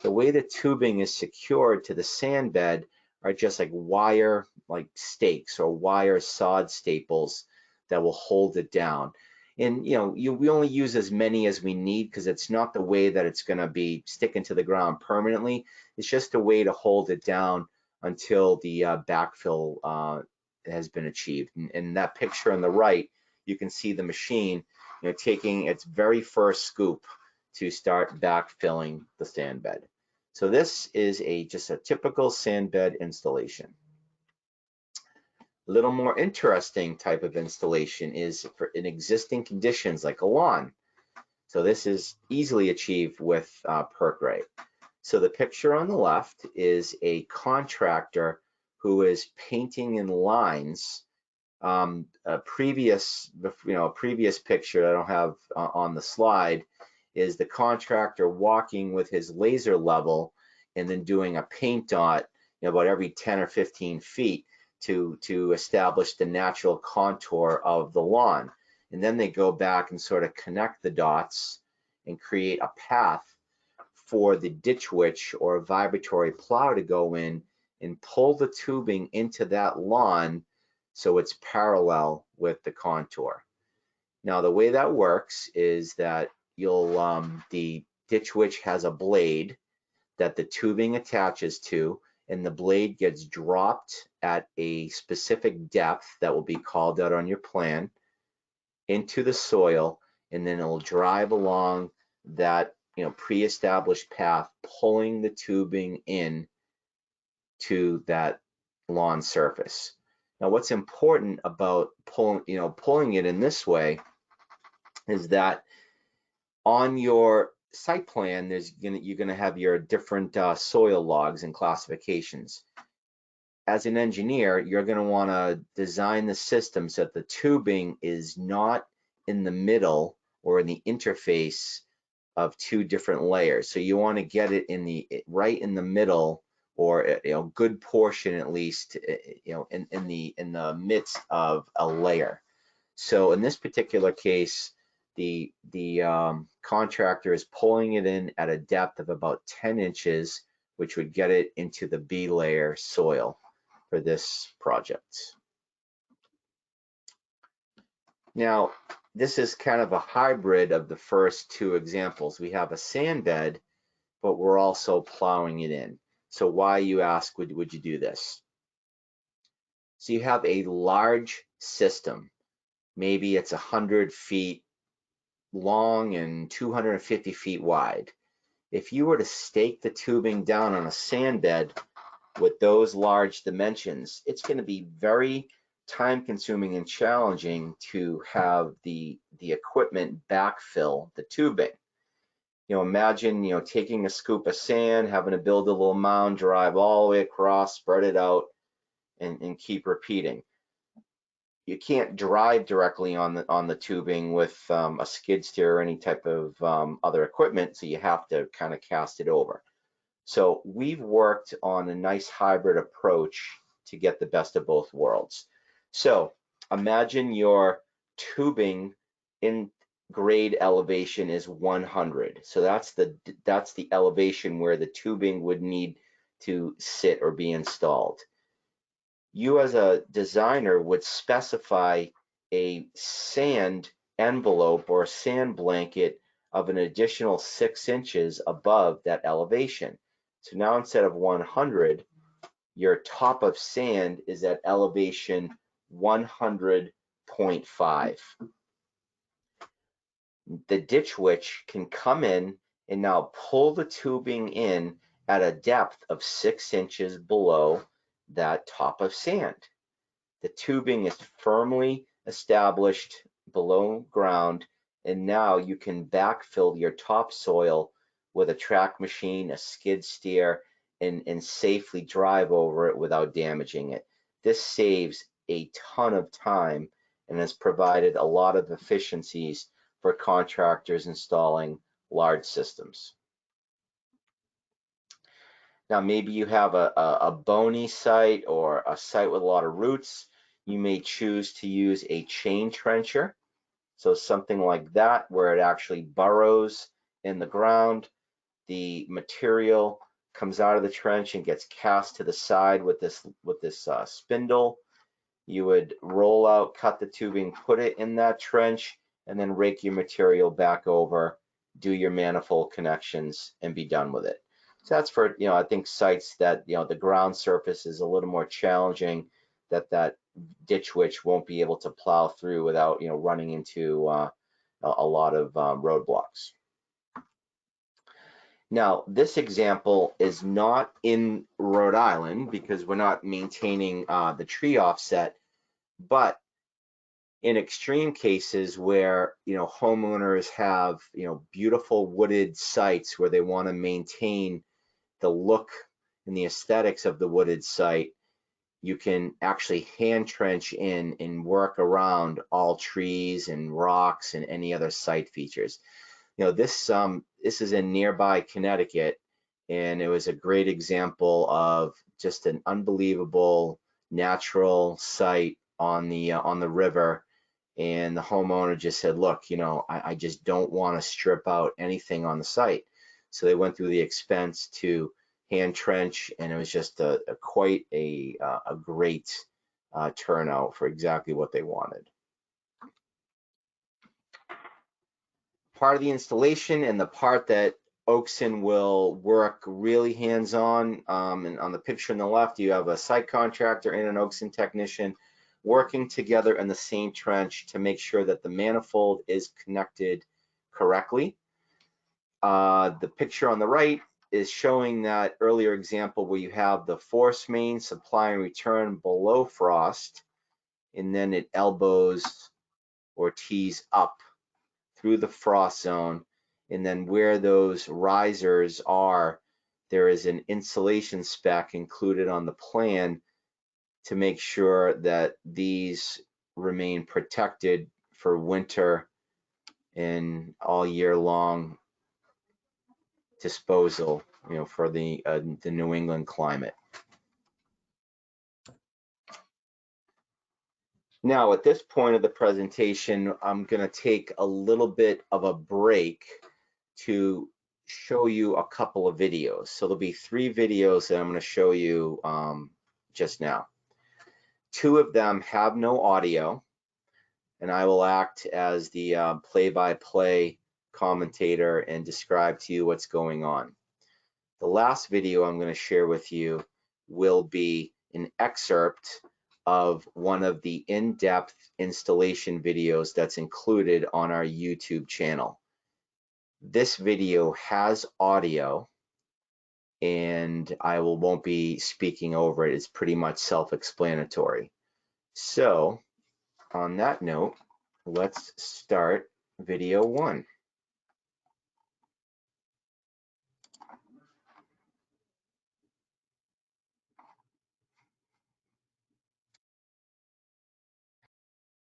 The way the tubing is secured to the sand bed are just like wire, like stakes or wire sod staples that will hold it down. And we only use as many as we need because it's not the way that it's going to be sticking to the ground permanently. It's just a way to hold it down until the backfill has been achieved. And in that picture on the right, you can see the machine taking its very first scoop to start backfilling the sand bed. So this is just a typical sand bed installation. A little more interesting type of installation is for in existing conditions like a lawn. So this is easily achieved with Perc-Rite. So the picture on the left is a contractor who is painting in lines. A previous picture that I don't have on the slide is the contractor walking with his laser level and then doing a paint dot about every 10 or 15 feet to establish the natural contour of the lawn. And then they go back and sort of connect the dots and create a path for the ditch witch or vibratory plow to go in and pull the tubing into that lawn so it's parallel with the contour. Now the way that works is that the ditch witch has a blade that the tubing attaches to, and the blade gets dropped at a specific depth that will be called out on your plan into the soil, and then it'll drive along that pre-established path, pulling the tubing in to that lawn surface. Now what's important about pulling it in this way is that on your site plan, you're going to have your different soil logs and classifications. As an engineer, you're going to want to design the system so that the tubing is not in the middle or in the interface of two different layers. So you want to get it right in the middle, or good portion at least, in the midst of a layer. So in this particular case, the contractor is pulling it in at a depth of about 10 inches, which would get it into the B layer soil for this project. Now, this is kind of a hybrid of the first two examples. We have a sand bed, but we're also plowing it in. So why, you ask, would you do this? So you have a large system. Maybe it's 100 feet long and 250 feet wide. If you were to stake the tubing down on a sand bed with those large dimensions, it's going to be very time consuming and challenging to have the equipment backfill the tubing. Imagine taking a scoop of sand, having to build a little mound, drive all the way across, spread it out, and keep repeating. You can't drive directly on the tubing with a skid steer or any type of other equipment, so you have to kind of cast it over. So we've worked on a nice hybrid approach to get the best of both worlds. So imagine your tubing in grade elevation is 100. So that's the elevation where the tubing would need to sit or be installed. You as a designer would specify a sand envelope or sand blanket of an additional 6 inches above that elevation. So now instead of 100, your top of sand is at elevation 100.5. The ditch witch can come in and now pull the tubing in at a depth of 6 inches below that top of sand. The tubing is firmly established below ground, and now you can backfill your topsoil with a track machine, a skid steer, and safely drive over it without damaging it. This saves a ton of time and has provided a lot of efficiencies for contractors installing large systems. Now, maybe you have a bony site or a site with a lot of roots. You may choose to use a chain trencher. So something like that, where it actually burrows in the ground. The material comes out of the trench and gets cast to the side with this spindle. You would roll out, cut the tubing, put it in that trench, and then rake your material back over, do your manifold connections, and be done with it. So that's for, I think sites that, the ground surface is a little more challenging, that ditch witch won't be able to plow through without, running into a lot of roadblocks. Now, this example is not in Rhode Island because we're not maintaining the tree offset, but in extreme cases where, homeowners have, beautiful wooded sites where they want to maintain the look and the aesthetics of the wooded site, you can actually hand trench in and work around all trees and rocks and any other site features. This is in nearby Connecticut, and it was a great example of just an unbelievable natural site on the river. And the homeowner just said, look, I just don't want to strip out anything on the site. So they went through the expense to hand trench, and it was just quite a great turnout for exactly what they wanted. Part of the installation and the part that Oakson will work really hands-on, and on the picture on the left, you have a site contractor and an Oakson technician working together in the same trench to make sure that the manifold is connected correctly. The picture on the right is showing that earlier example where you have the force main supply and return below frost, and then it elbows or tees up through the frost zone, and then where those risers are, there is an insulation spec included on the plan to make sure that these remain protected for winter and all year long disposal, for the New England climate. Now, at this point of the presentation, I'm going to take a little bit of a break to show you a couple of videos. So there'll be 3 videos that I'm going to show you just now. 2 of them have no audio, and I will act as the play-by-play commentator and describe to you what's going on. The last video I'm going to share with you will be an excerpt of one of the in-depth installation videos that's included on our YouTube channel. This video has audio, and I won't be speaking over it. It's pretty much self-explanatory. So on that note, let's start video 1.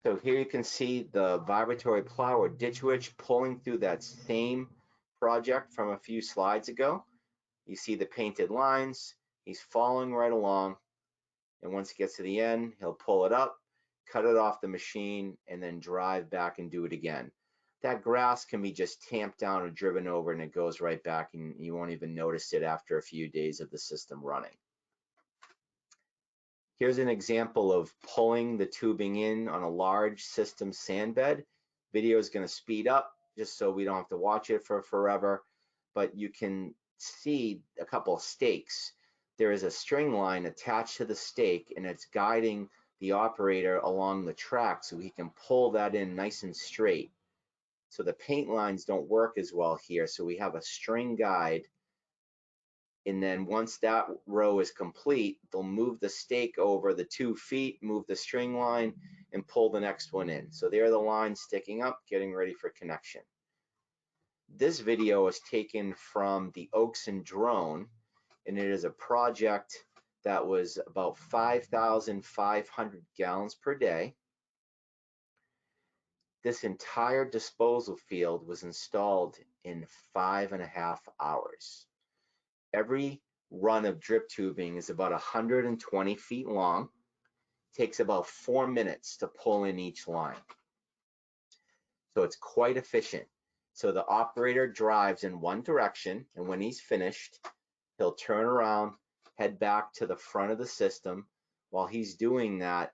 So here you can see the vibratory plow or ditch witch pulling through that same project from a few slides ago. You see the painted lines. He's following right along, and once he gets to the end, he'll pull it up, cut it off the machine, and then drive back and do it again. That grass can be just tamped down or driven over, and it goes right back, and you won't even notice it after a few days of the system running. Here's an example of pulling the tubing in on a large system sand bed. Video is going to speed up just so we don't have to watch it for forever, but you can see a couple of stakes. There is a string line attached to the stake, and it's guiding the operator along the track so he can pull that in nice and straight. So the paint lines don't work as well here, so we have a string guide. And then once that row is complete, they'll move the stake over the 2 feet, move the string line, and pull the next one in. So there are the lines sticking up, getting ready for connection. This video is taken from the Oakson drone, and it is a project that was about 5,500 gallons per day. This entire disposal field was installed in 5.5 hours. Every run of drip tubing is about 120 feet long. It takes about 4 minutes to pull in each line. So it's quite efficient. So the operator drives in one direction, and when he's finished, he'll turn around, head back to the front of the system. While he's doing that,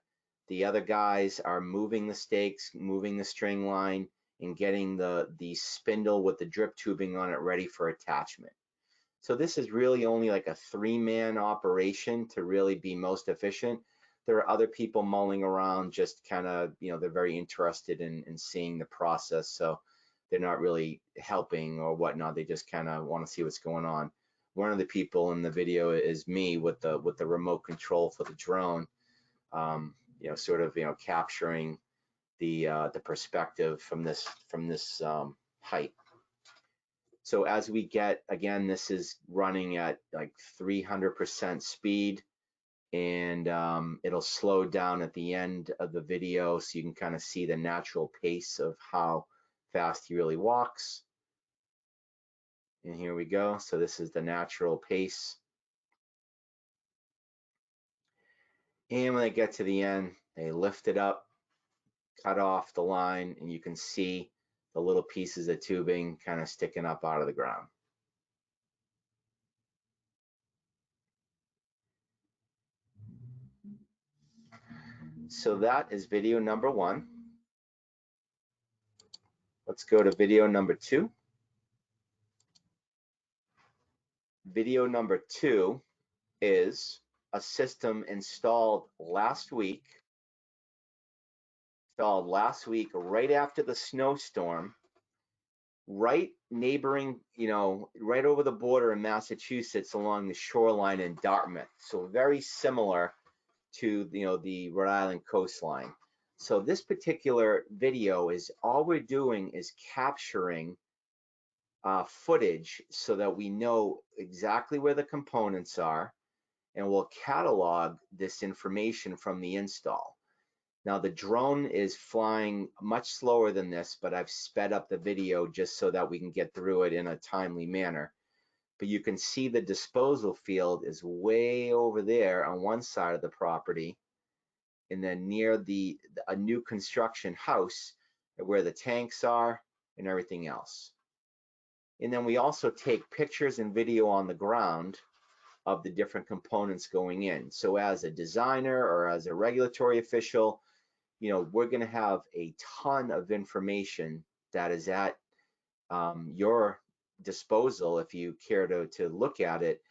the other guys are moving the stakes, moving the string line, and getting the spindle with the drip tubing on it ready for attachment. So this is really only like a 3-man operation to really be most efficient. There are other people mulling around, just kind of, they're very interested in seeing the process. So they're not really helping or whatnot. They just kind of want to see what's going on. One of the people in the video is me with the remote control for the drone, sort of, capturing the perspective from this height. So as we get, again, this is running at like 300% speed, and it'll slow down at the end of the video so you can kind of see the natural pace of how fast he really walks. And here we go. So this is the natural pace. And when they get to the end, they lift it up, cut off the line, and you can see the little pieces of tubing kind of sticking up out of the ground. So that is video number 1. Let's go to video number 2. Video number 2 is a system installed last week right after the snowstorm, right neighboring, right over the border in Massachusetts along the shoreline in Dartmouth. So very similar to, the Rhode Island coastline. So this particular video is, all we're doing is capturing footage so that we know exactly where the components are, and we'll catalog this information from the install. Now the drone is flying much slower than this, but I've sped up the video just so that we can get through it in a timely manner. But you can see the disposal field is way over there on one side of the property, and then near a new construction house where the tanks are and everything else. And then we also take pictures and video on the ground of the different components going in. So as a designer or as a regulatory official, we're going to have a ton of information that is at your disposal if you care to look at it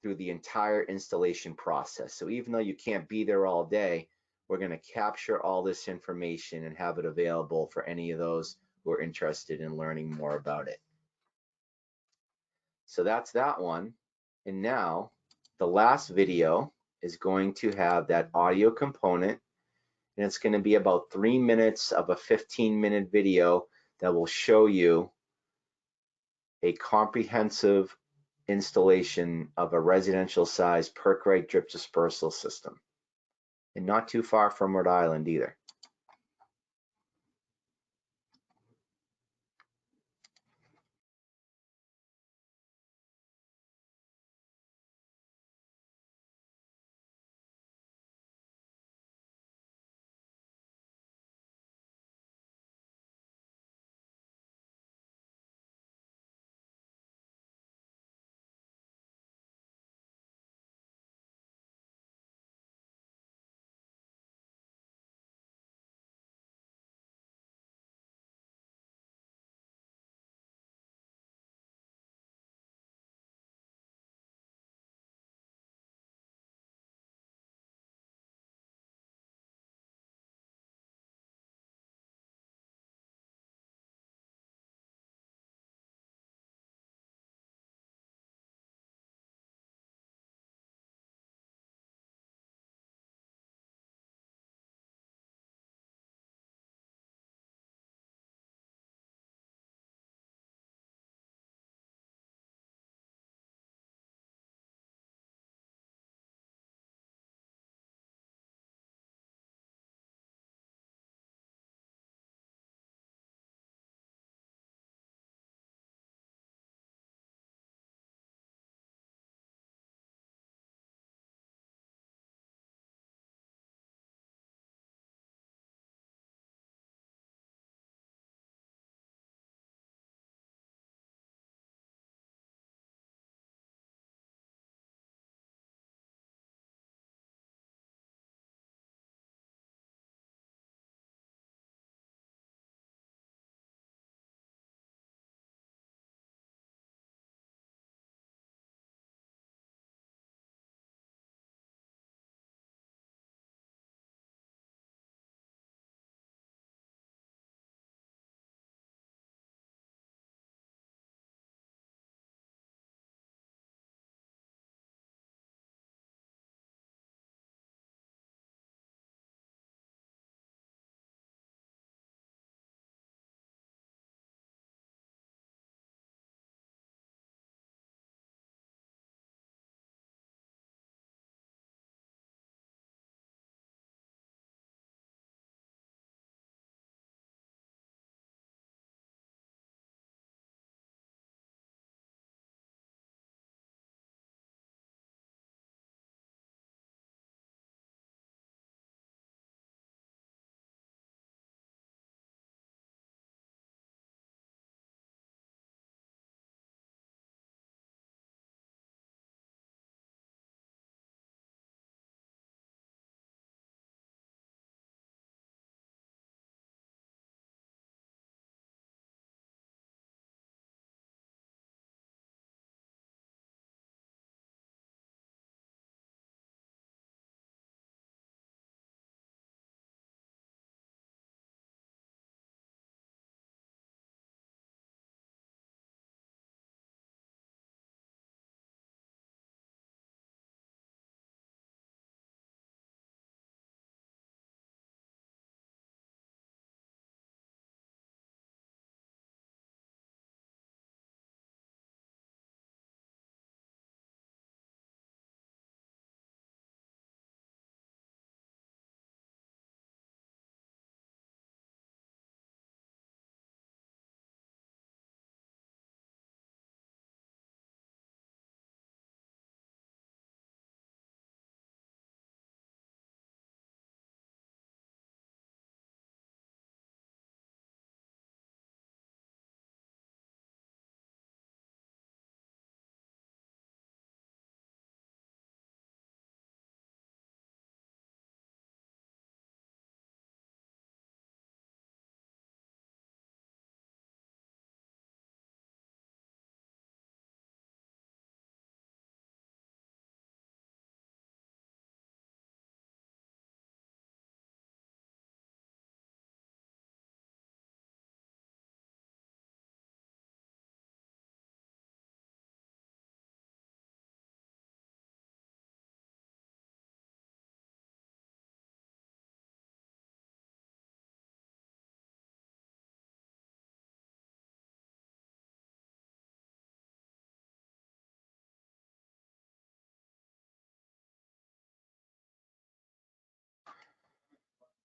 through the entire installation process. So even though you can't be there all day, we're going to capture all this information and have it available for any of those who are interested in learning more about it. So that's that one. And now the last video is going to have that audio component, and it's going to be about 3 minutes of a 15-minute video that will show you a comprehensive installation of a residential size Perc-Rite Drip Dispersal system, and not too far from Rhode Island either.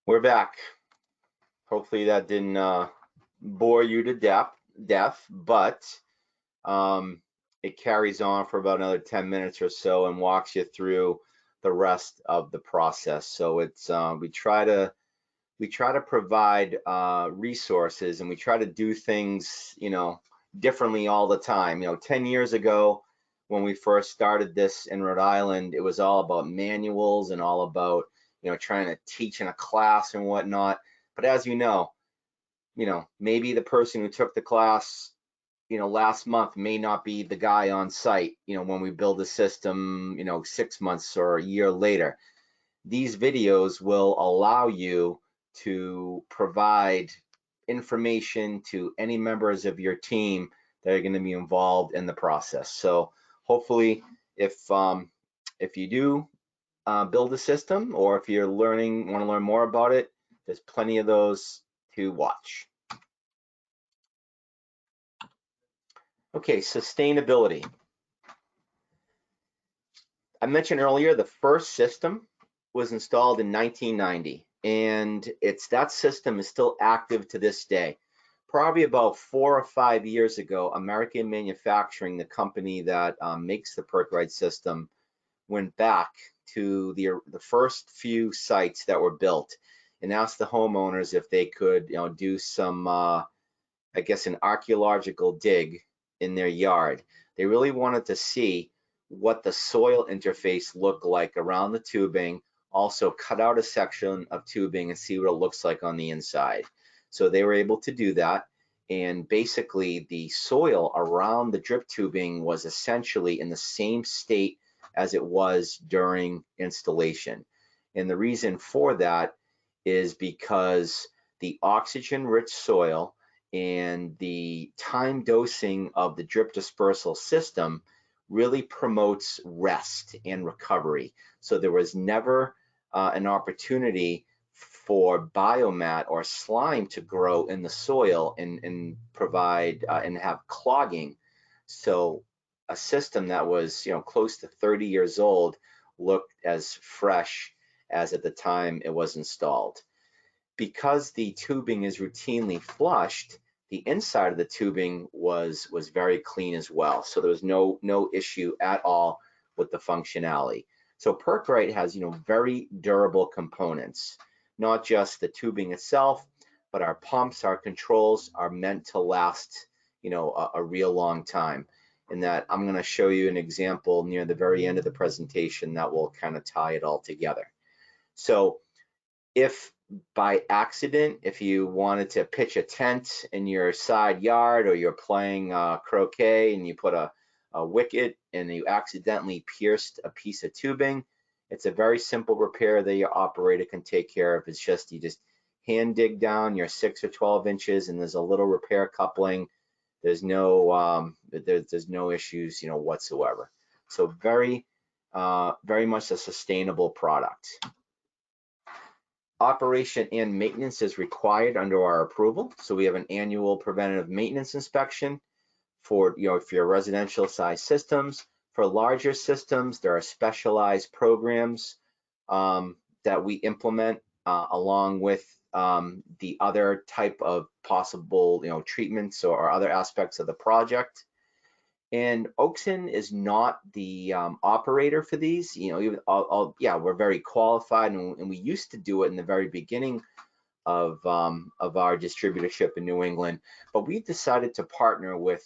We're back. Hopefully that didn't bore you to death, but it carries on for about another 10 minutes or so and walks you through the rest of the process. So it's we try to provide resources, and we try to do things, differently all the time. 10 years ago when we first started this in Rhode Island, it was all about manuals and all about, trying to teach in a class and whatnot. But as you know, maybe the person who took the class, last month may not be the guy on site, when we build a system, 6 months or a year later. These videos will allow you to provide information to any members of your team that are going to be involved in the process. So hopefully, if you do build a system, or if you're want to learn more about it, there's plenty of those to watch. Okay, sustainability. I mentioned earlier the first system was installed in 1990, and that system is still active to this day. Probably about 4 or 5 years ago, American Manufacturing, the company that makes the Perc-Rite system, went back to the first few sites that were built and asked the homeowners if they could, do some, I guess, an archaeological dig in their yard. They really wanted to see what the soil interface looked like around the tubing, also cut out a section of tubing and see what it looks like on the inside. So they were able to do that, and basically the soil around the drip tubing was essentially in the same state as it was during installation. And the reason for that is because the oxygen-rich soil and the time dosing of the drip dispersal system really promotes rest and recovery. So there was never an opportunity for biomat or slime to grow in the soil and provide and have clogging. So a system that was, close to 30 years old looked as fresh as at the time it was installed. Because the tubing is routinely flushed, the inside of the tubing was very clean as well. So there was no issue at all with the functionality. So Perc-Rite has, very durable components, not just the tubing itself, but our pumps, our controls are meant to last, a real long time. And that I'm going to show you an example near the very end of the presentation that will kind of tie it all together. So if by accident, if you wanted to pitch a tent in your side yard, or you're playing croquet and you put a wicket and you accidentally pierced a piece of tubing, it's a very simple repair that your operator can take care of. It's just, you just hand dig down your 6 or 12 inches, and there's a little repair coupling. There's no there's no issues, whatsoever. So very much a sustainable product. Operation and maintenance is required under our approval. So we have an annual preventative maintenance inspection for, for your residential size systems. For larger systems, there are specialized programs that we implement along with the other type of possible, treatments or other aspects of the project. And Oakson is not the operator for these. Even yeah, we're very qualified, and we used to do it in the very beginning of our distributorship in New England. But we've decided to partner with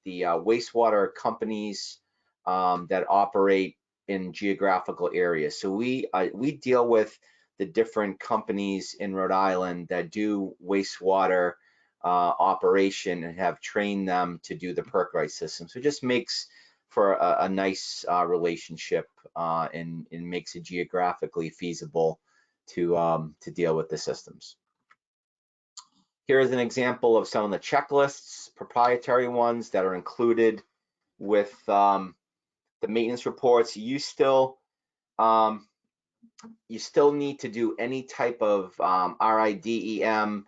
the wastewater companies that operate in geographical areas. So we deal with the different companies in Rhode Island that do wastewater operation and have trained them to do the Perc-Rite system. So it just makes for a nice relationship and makes it geographically feasible to deal with the systems. Here is an example of some of the checklists, proprietary ones that are included with the maintenance reports. You still need to do any type of RIDEM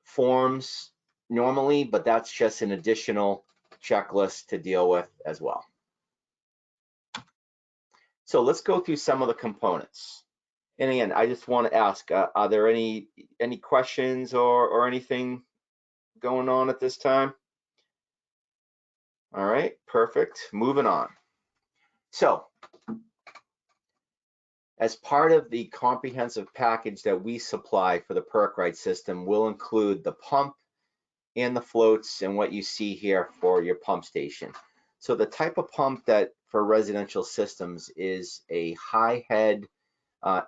forms normally, but that's just an additional checklist to deal with as well. So let's go through some of the components. And again, I just want to ask, are there any questions or anything going on at this time? All right, perfect. Moving on. So, as part of the comprehensive package that we supply for the Perc-Rite system will include the pump and the floats and what you see here for your pump station. So the type of pump that for residential systems is a high head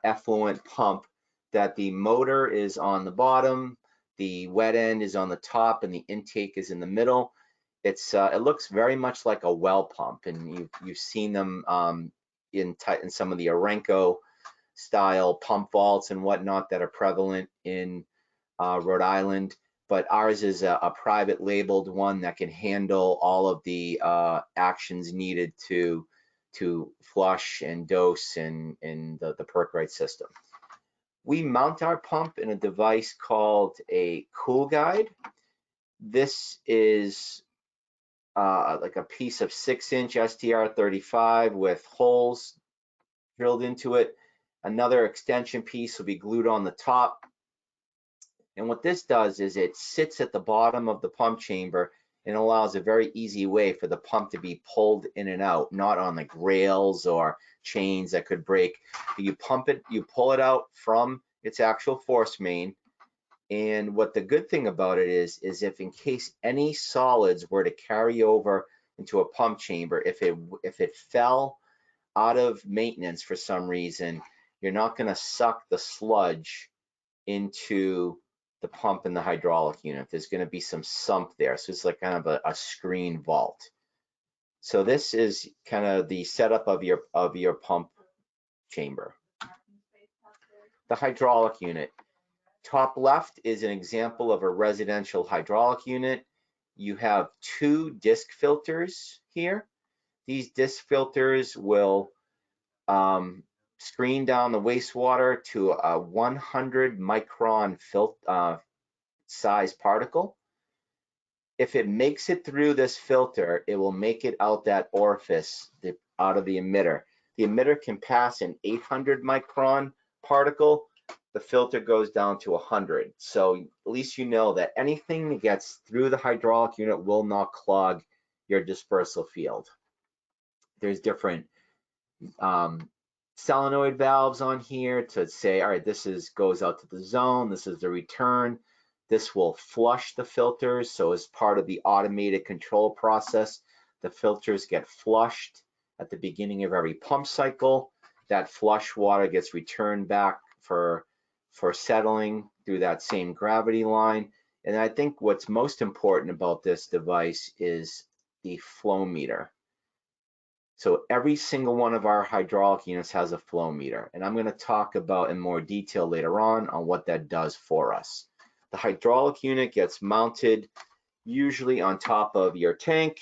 effluent pump that the motor is on the bottom, the wet end is on the top, and the intake is in the middle. It looks very much like a well pump, and you've seen them in some of the Orenco style pump vaults and whatnot that are prevalent in Rhode Island. But ours is a private labeled one that can handle all of the actions needed to flush and dose in the Perc-Rite system. We mount our pump in a device called a cool guide. This is like a piece of 6-inch STR35 with holes drilled into it. Another extension piece will be glued on the top. And what this does is it sits at the bottom of the pump chamber and allows a very easy way for the pump to be pulled in and out, not on like rails or chains that could break. You pump it, you pull it out from its actual force main. And what the good thing about it is if in case any solids were to carry over into a pump chamber, if it fell out of maintenance for some reason, you're not going to suck the sludge into the pump and the hydraulic unit. There's going to be some sump there, so it's like kind of a screen vault. So this is kind of the setup of your pump chamber. The hydraulic unit. Top left is an example of a residential hydraulic unit. You have 2 disc filters here. These disc filters will screen down the wastewater to a 100 micron size particle. If it makes it through this filter, it will make it out that orifice, out of the emitter. The emitter can pass an 800 micron particle. The filter goes down to 100. So at least you know that anything that gets through the hydraulic unit will not clog your dispersal field. There's different solenoid valves on here to say, all right, this goes out to the zone, this is the return. This will flush the filters. So as part of the automated control process, the filters get flushed at the beginning of every pump cycle. That flush water gets returned back for settling through that same gravity line. And I think what's most important about this device is the flow meter. So every single one of our hydraulic units has a flow meter, and I'm going to talk about in more detail later on what that does for us. The hydraulic unit gets mounted usually on top of your tank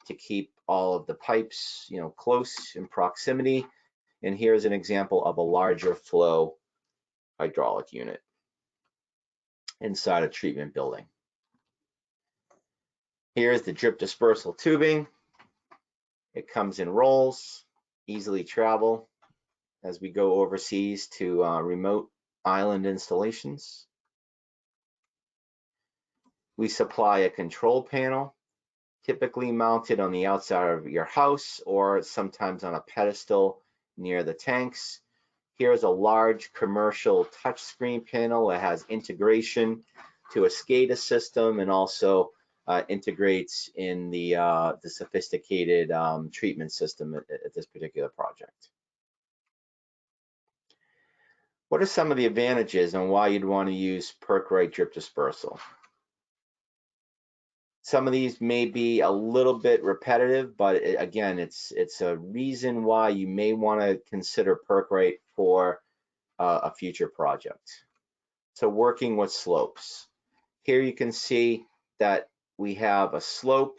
to keep all of the pipes, close in proximity. And here's an example of a larger flow hydraulic unit inside a treatment building. Here's the drip dispersal tubing. It comes in rolls, easily travel as we go overseas to remote island installations. We supply a control panel, typically mounted on the outside of your house or sometimes on a pedestal near the tanks. Here's a large commercial touchscreen panel that has integration to a SCADA system and also integrates in the sophisticated treatment system at this particular project. What are some of the advantages and why you'd want to use Perc-Rite Drip Dispersal? Some of these may be a little bit repetitive, but again, it's a reason why you may want to consider Perc-Rite for a future project. So working with slopes. Here you can see that we have a slope,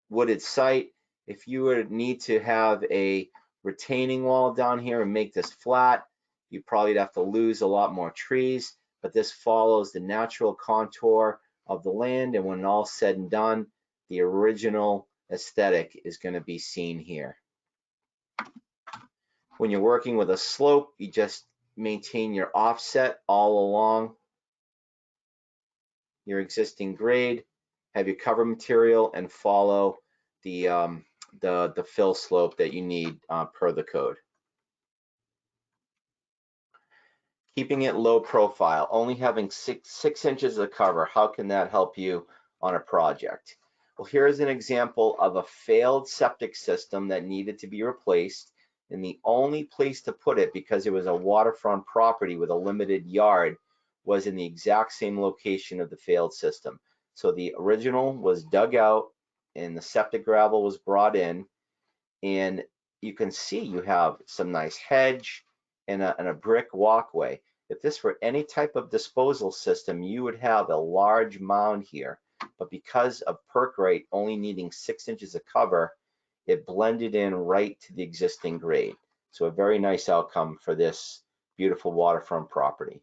wooded site. If you would need to have a retaining wall down here and make this flat, you probably have to lose a lot more trees, but this follows the natural contour of the land, and when all said and done, the original aesthetic is going to be seen here. When you're working with a slope, you just maintain your offset all along your existing grade, have your cover material, and follow the fill slope that you need per the code. Keeping it low profile, only having six inches of cover, how can that help you on a project? Well, here's an example of a failed septic system that needed to be replaced, and the only place to put it, because it was a waterfront property with a limited yard, was in the exact same location of the failed system. So the original was dug out and the septic gravel was brought in, and you can see you have some nice hedge and a brick walkway. If this were any type of disposal system, you would have a large mound here. But because of Perc-Rite only needing 6 inches of cover, it blended in right to the existing grade. So a very nice outcome for this beautiful waterfront property.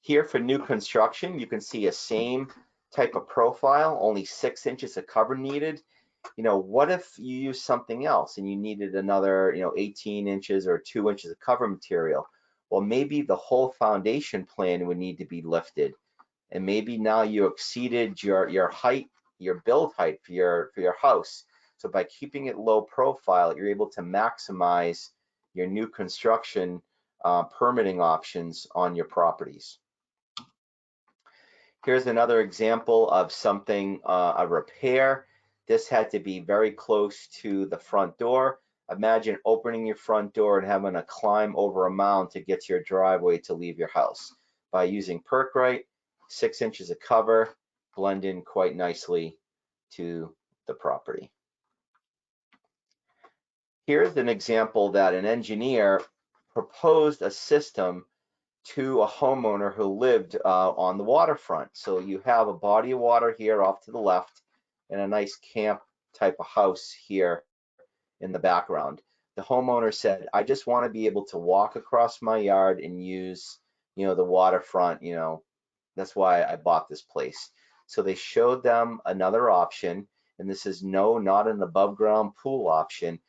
Here for new construction, you can see a same type of profile, only 6 inches of cover needed. What if you use something else and you needed another, 18 inches or 2 inches of cover material? Well, maybe the whole foundation plan would need to be lifted. And maybe now you exceeded your height, your build height for your house. So by keeping it low profile, you're able to maximize your new construction permitting options on your properties. Here's another example of something, a repair. This had to be very close to the front door. Imagine opening your front door and having to climb over a mound to get to your driveway to leave your house. By using Perc-Rite, 6 inches of cover, blend in quite nicely to the property. Here's an example that an engineer proposed a system to a homeowner who lived on the waterfront. So you have a body of water here off to the left and a nice camp type of house here in the background. The homeowner said, I just want to be able to walk across my yard and use, the waterfront, that's why I bought this place. So they showed them another option, and this is not an above ground pool option,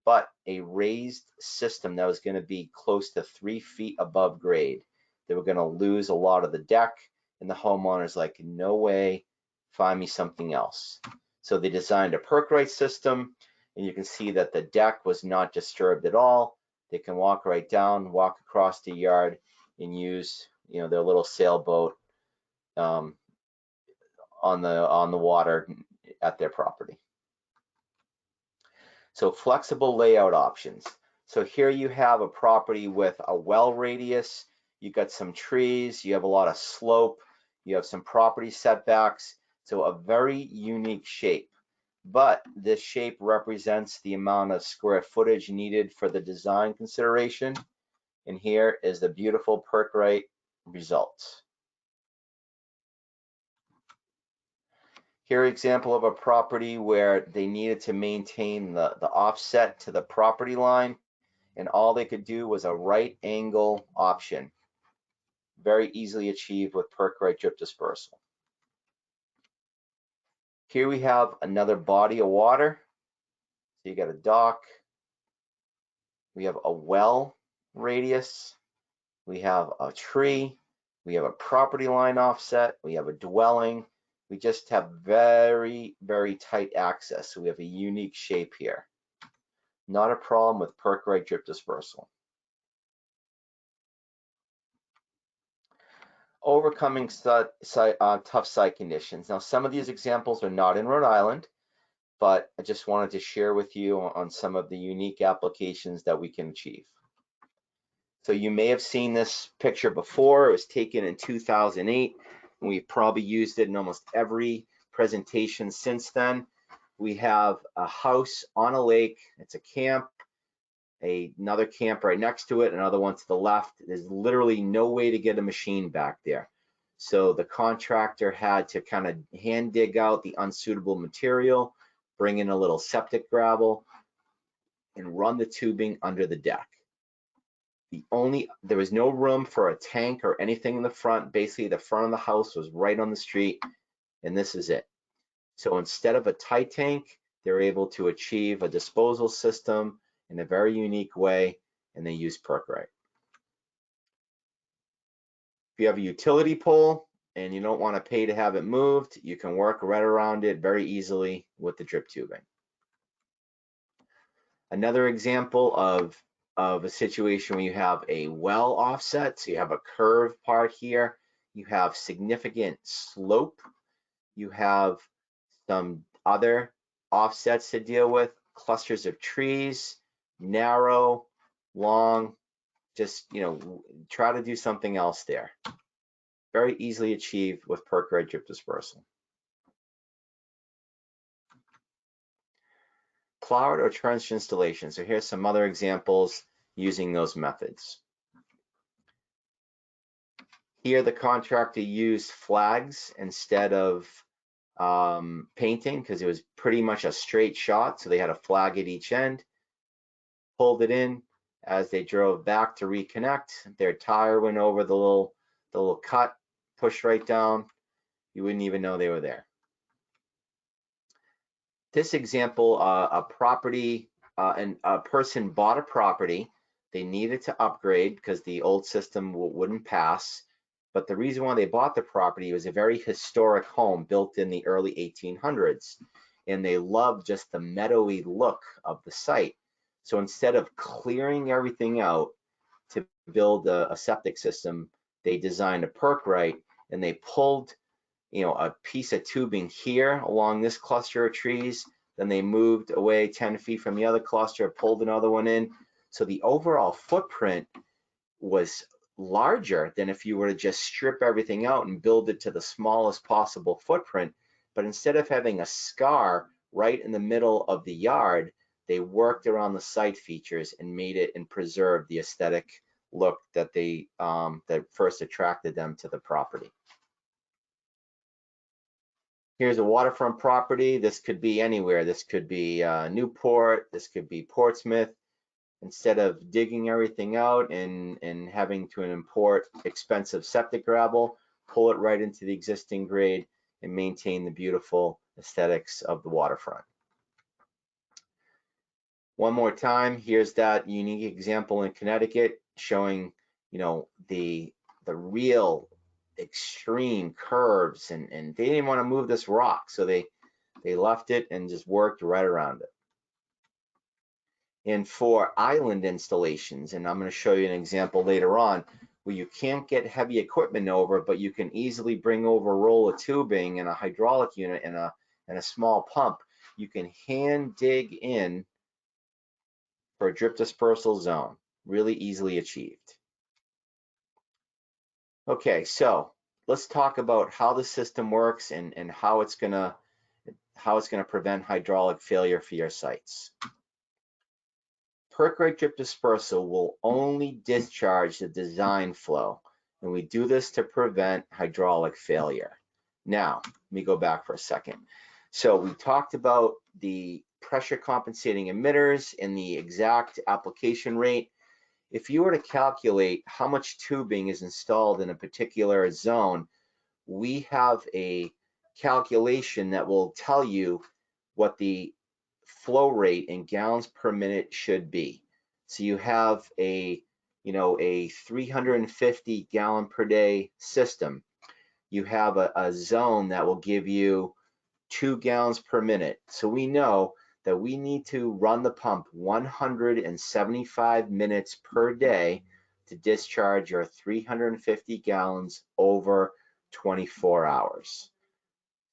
but a raised system that was going to be close to 3 feet above grade. They were going to lose a lot of the deck, and the homeowner's like, no way, find me something else. So they designed a Perc-Rite system, and you can see that the deck was not disturbed at all. They can walk right down, walk across the yard, and use their little sailboat on the water at their property. So flexible layout options. So here you have a property with a well radius, you got some trees, you have a lot of slope, you have some property setbacks, so a very unique shape. But this shape represents the amount of square footage needed for the design consideration. And here is the beautiful Perc-Rite results. Here, example of a property where they needed to maintain the offset to the property line, and all they could do was a right angle option. Very easily achieved with Perc-Rite Drip Dispersal. Here we have another body of water. So you got a dock. We have a well radius. We have a tree. We have a property line offset. We have a dwelling. We just have very, very tight access. So we have a unique shape here. Not a problem with Perc-Rite Drip Dispersal. Overcoming tough site conditions. Now, some of these examples are not in Rhode Island, but I just wanted to share with you on some of the unique applications that we can achieve. So you may have seen this picture before. It was taken in 2008. And we've probably used it in almost every presentation since then. We have a house on a lake. It's a camp, another camp right next to it, another one to the left. There's literally no way to get a machine back there. So the contractor had to kind of hand dig out the unsuitable material, bring in a little septic gravel, and run the tubing under the deck. There was no room for a tank or anything in the front. Basically, the front of the house was right on the street, and this is it. So instead of a tight tank, they're able to achieve a disposal system in a very unique way, and they use Perc-Rite. If you have a utility pole and you don't want to pay to have it moved, you can work right around it very easily with the drip tubing. Another example of a situation where you have a well offset, so you have a curved part here, you have significant slope, you have some other offsets to deal with, clusters of trees, narrow, long, just, try to do something else there. Very easily achieved with Perc-Rite Drip Dispersal. Plowed or trenched installation. So here's some other examples using those methods. Here the contractor used flags instead of painting because it was pretty much a straight shot. So they had a flag at each end, pulled it in. As they drove back to reconnect, their tire went over the little cut, pushed right down. You wouldn't even know they were there. This example, a property, and a person bought a property. They needed to upgrade because the old system wouldn't pass. But the reason why they bought the property was a very historic home built in the early 1800s. And they loved just the meadowy look of the site. So instead of clearing everything out to build a septic system, they designed a Perc-Rite, and they pulled a piece of tubing here along this cluster of trees. Then they moved away 10 feet from the other cluster, pulled another one in. So the overall footprint was larger than if you were to just strip everything out and build it to the smallest possible footprint. But instead of having a scar right in the middle of the yard, they worked around the site features and made it and preserved the aesthetic look that that first attracted them to the property. Here's a waterfront property. This could be anywhere. This could be Newport. This could be Portsmouth. Instead of digging everything out and having to import expensive septic gravel, pull it right into the existing grade and maintain the beautiful aesthetics of the waterfront. One more time, here's that unique example in Connecticut showing, the real extreme curves, and they didn't want to move this rock, so they left it and just worked right around it. And for island installations, and I'm going to show you an example later on where you can't get heavy equipment over, but you can easily bring over a roll of tubing and a hydraulic unit and a small pump. You can hand dig in for a drip dispersal zone, really easily achieved. Okay, so let's talk about how the system works and how it's gonna prevent hydraulic failure for your sites. Perc-Rite Drip Dispersal will only discharge the design flow, and we do this to prevent hydraulic failure. Now, let me go back for a second. So we talked about the pressure compensating emitters and the exact application rate. If you were to calculate how much tubing is installed in a particular zone, we have a calculation that will tell you what the flow rate in gallons per minute should be. So you have a 350 gallon per day system. You have a zone that will give you 2 gallons per minute. So we know that we need to run the pump 175 minutes per day to discharge your 350 gallons over 24 hours.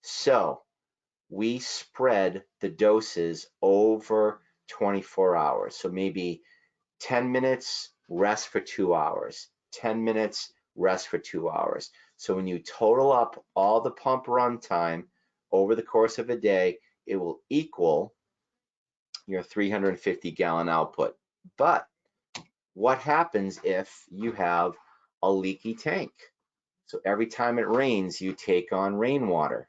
So we spread the doses over 24 hours. So maybe 10 minutes, rest for 2 hours, 10 minutes, rest for 2 hours. So when you total up all the pump run time over the course of a day, it will equal your 350 gallon output. But what happens if you have a leaky tank? So every time it rains, you take on rainwater.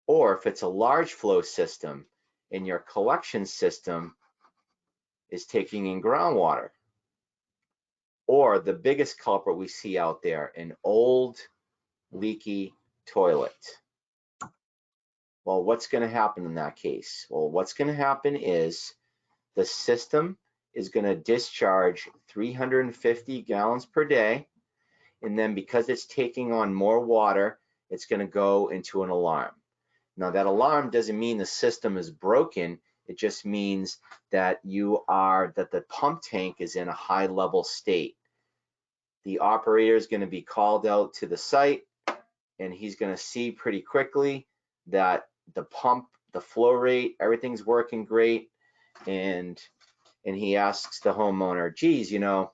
Or if it's a large flow system and your collection system is taking in groundwater. Or the biggest culprit we see out there, an old leaky toilet. Well, what's going to happen in that case? Well, what's going to happen is the system is going to discharge 350 gallons per day. and then because it's taking on more water, it's going to go into an alarm. Now that alarm doesn't mean the system is broken. It just means that the pump tank is in a high level state. The operator is going to be called out to the site, and he's going to see pretty quickly that the pump, the flow rate, everything's working great. And he asks the homeowner, geez, do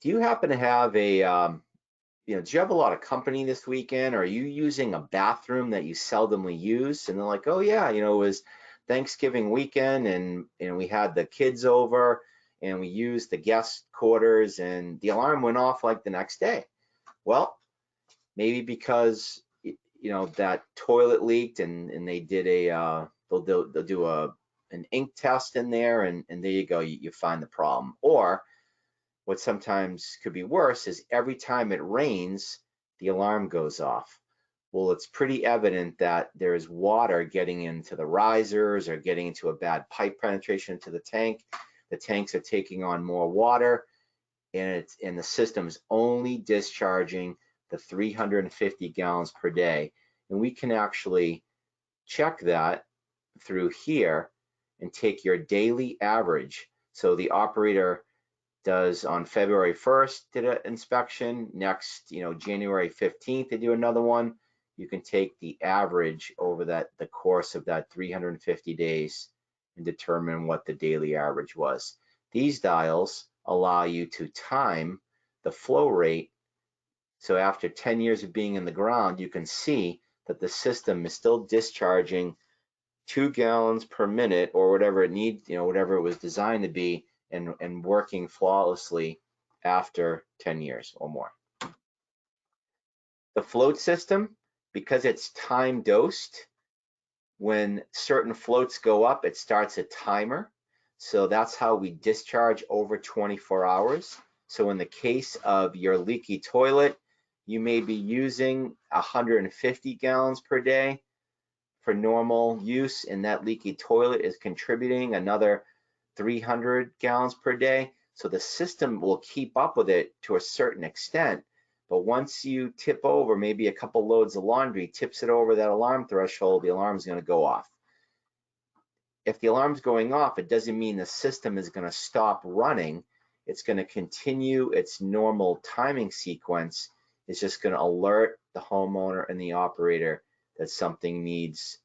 you happen to have a, do you have a lot of company this weekend? Or are you using a bathroom that you seldomly use? And they're like, oh yeah, it was Thanksgiving weekend, and we had the kids over, and we used the guest quarters, and the alarm went off like the next day. Well, maybe because that toilet leaked, and they did they'll do an ink test in there, and there you go, you find the problem. Or what sometimes could be worse is every time it rains, the alarm goes off. Well, it's pretty evident that there's water getting into the risers or getting into a bad pipe penetration into the tank. The tanks are taking on more water, and the system's only discharging the 350 gallons per day. And we can actually check that through here and take your daily average. So the operator does on February 1st, did an inspection. Next, January 15th, they do another one. You can take the average over the course of that 350 days and determine what the daily average was. These dials allow you to time the flow rate. So after 10 years of being in the ground, you can see that the system is still discharging 2 gallons per minute, or whatever it needs, whatever it was designed to be, and working flawlessly after 10 years or more. The float system, because it's time dosed, when certain floats go up, it starts a timer. So that's how we discharge over 24 hours. So in the case of your leaky toilet, you may be using 150 gallons per day for normal use, and that leaky toilet is contributing another 300 gallons per day. So the system will keep up with it to a certain extent. But once you tip over, maybe a couple loads of laundry tips it over that alarm threshold, the alarm is going to go off. If the alarm's going off, it doesn't mean the system is going to stop running. It's going to continue its normal timing sequence. It's just going to alert the homeowner and the operator that something needs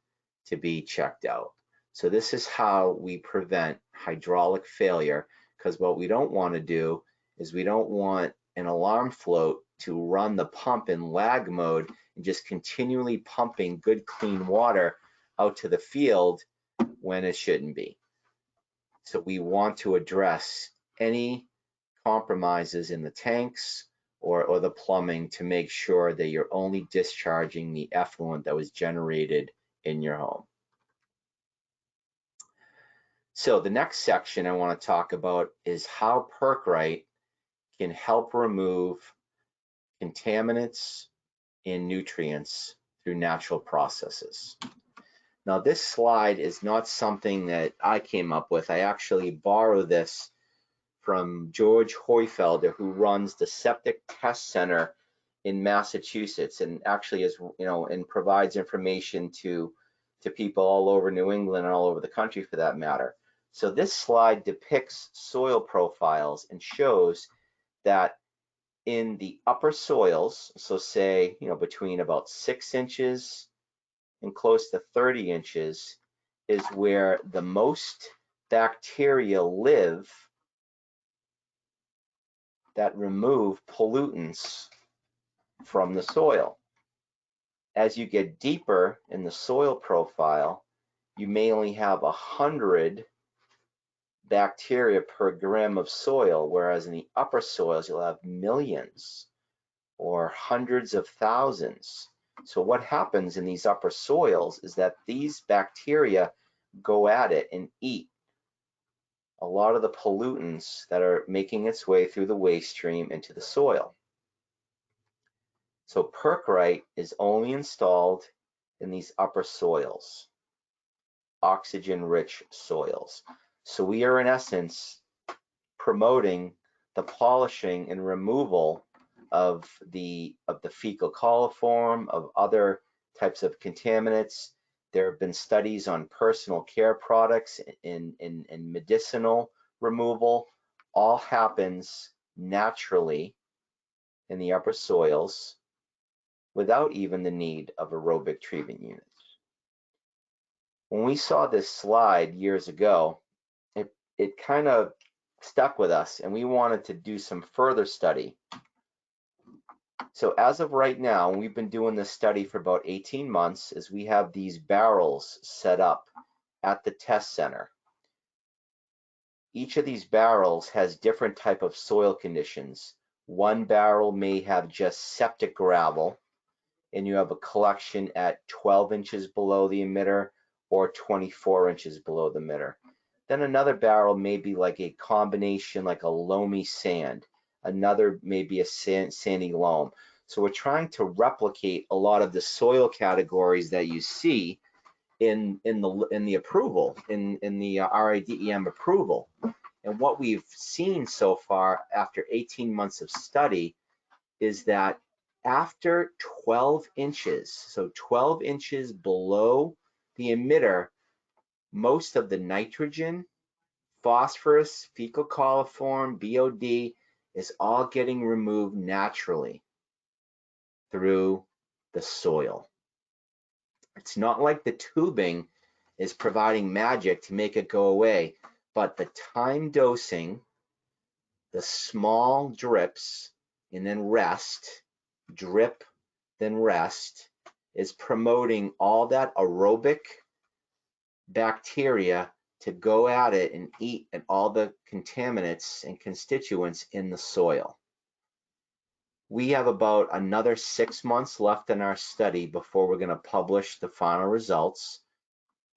to be checked out. So this is how we prevent hydraulic failure, because what we don't want to do is we don't want an alarm float to run the pump in lag mode and just continually pumping good clean water out to the field when it shouldn't be. So we want to address any compromises in the tanks or the plumbing to make sure that you're only discharging the effluent that was generated in your home. So the next section I want to talk about is how Perc-Rite can help remove contaminants and nutrients through natural processes. Now this slide is not something that I came up with. I actually borrowed this from George Hoyfelder, who runs the Septic Test Center in Massachusetts, and actually is, and provides information to people all over New England and all over the country for that matter. So this slide depicts soil profiles and shows that in the upper soils, so say, between about 6 inches and close to 30 inches, is where the most bacteria live that remove pollutants from the soil. As you get deeper in the soil profile, you may only have 100 bacteria per gram of soil, whereas in the upper soils you'll have millions or hundreds of thousands. So what happens in these upper soils is that these bacteria go at it and eat a lot of the pollutants that are making its way through the waste stream into the soil. So Perc-Rite is only installed in these upper soils, oxygen-rich soils. So we are in essence promoting the polishing and removal of the fecal coliform, of other types of contaminants. There have been studies on personal care products in medicinal removal. All happens naturally in the upper soils without even the need of aerobic treatment units. When we saw this slide years ago, it kind of stuck with us, and we wanted to do some further study. So as of right now, we've been doing this study for about 18 months, as we have these barrels set up at the test center. Each of these barrels has different type of soil conditions. One barrel may have just septic gravel, and you have a collection at 12 inches below the emitter or 24 inches below the emitter. Then another barrel may be like a combination, like a loamy sand. Another may be a sandy loam. So we're trying to replicate a lot of the soil categories that you see in the approval, in the RIDEM approval. And what we've seen so far after 18 months of study is that after 12 inches, so 12 inches below the emitter, most of the nitrogen, phosphorus, fecal coliform, BOD is all getting removed naturally through the soil. It's not like the tubing is providing magic to make it go away, but the time dosing, the small drips, and then rest, drip, then rest, is promoting all that aerobic bacteria to go at it and eat at all the contaminants and constituents in the soil. We have about another 6 months left in our study before we're going to publish the final results.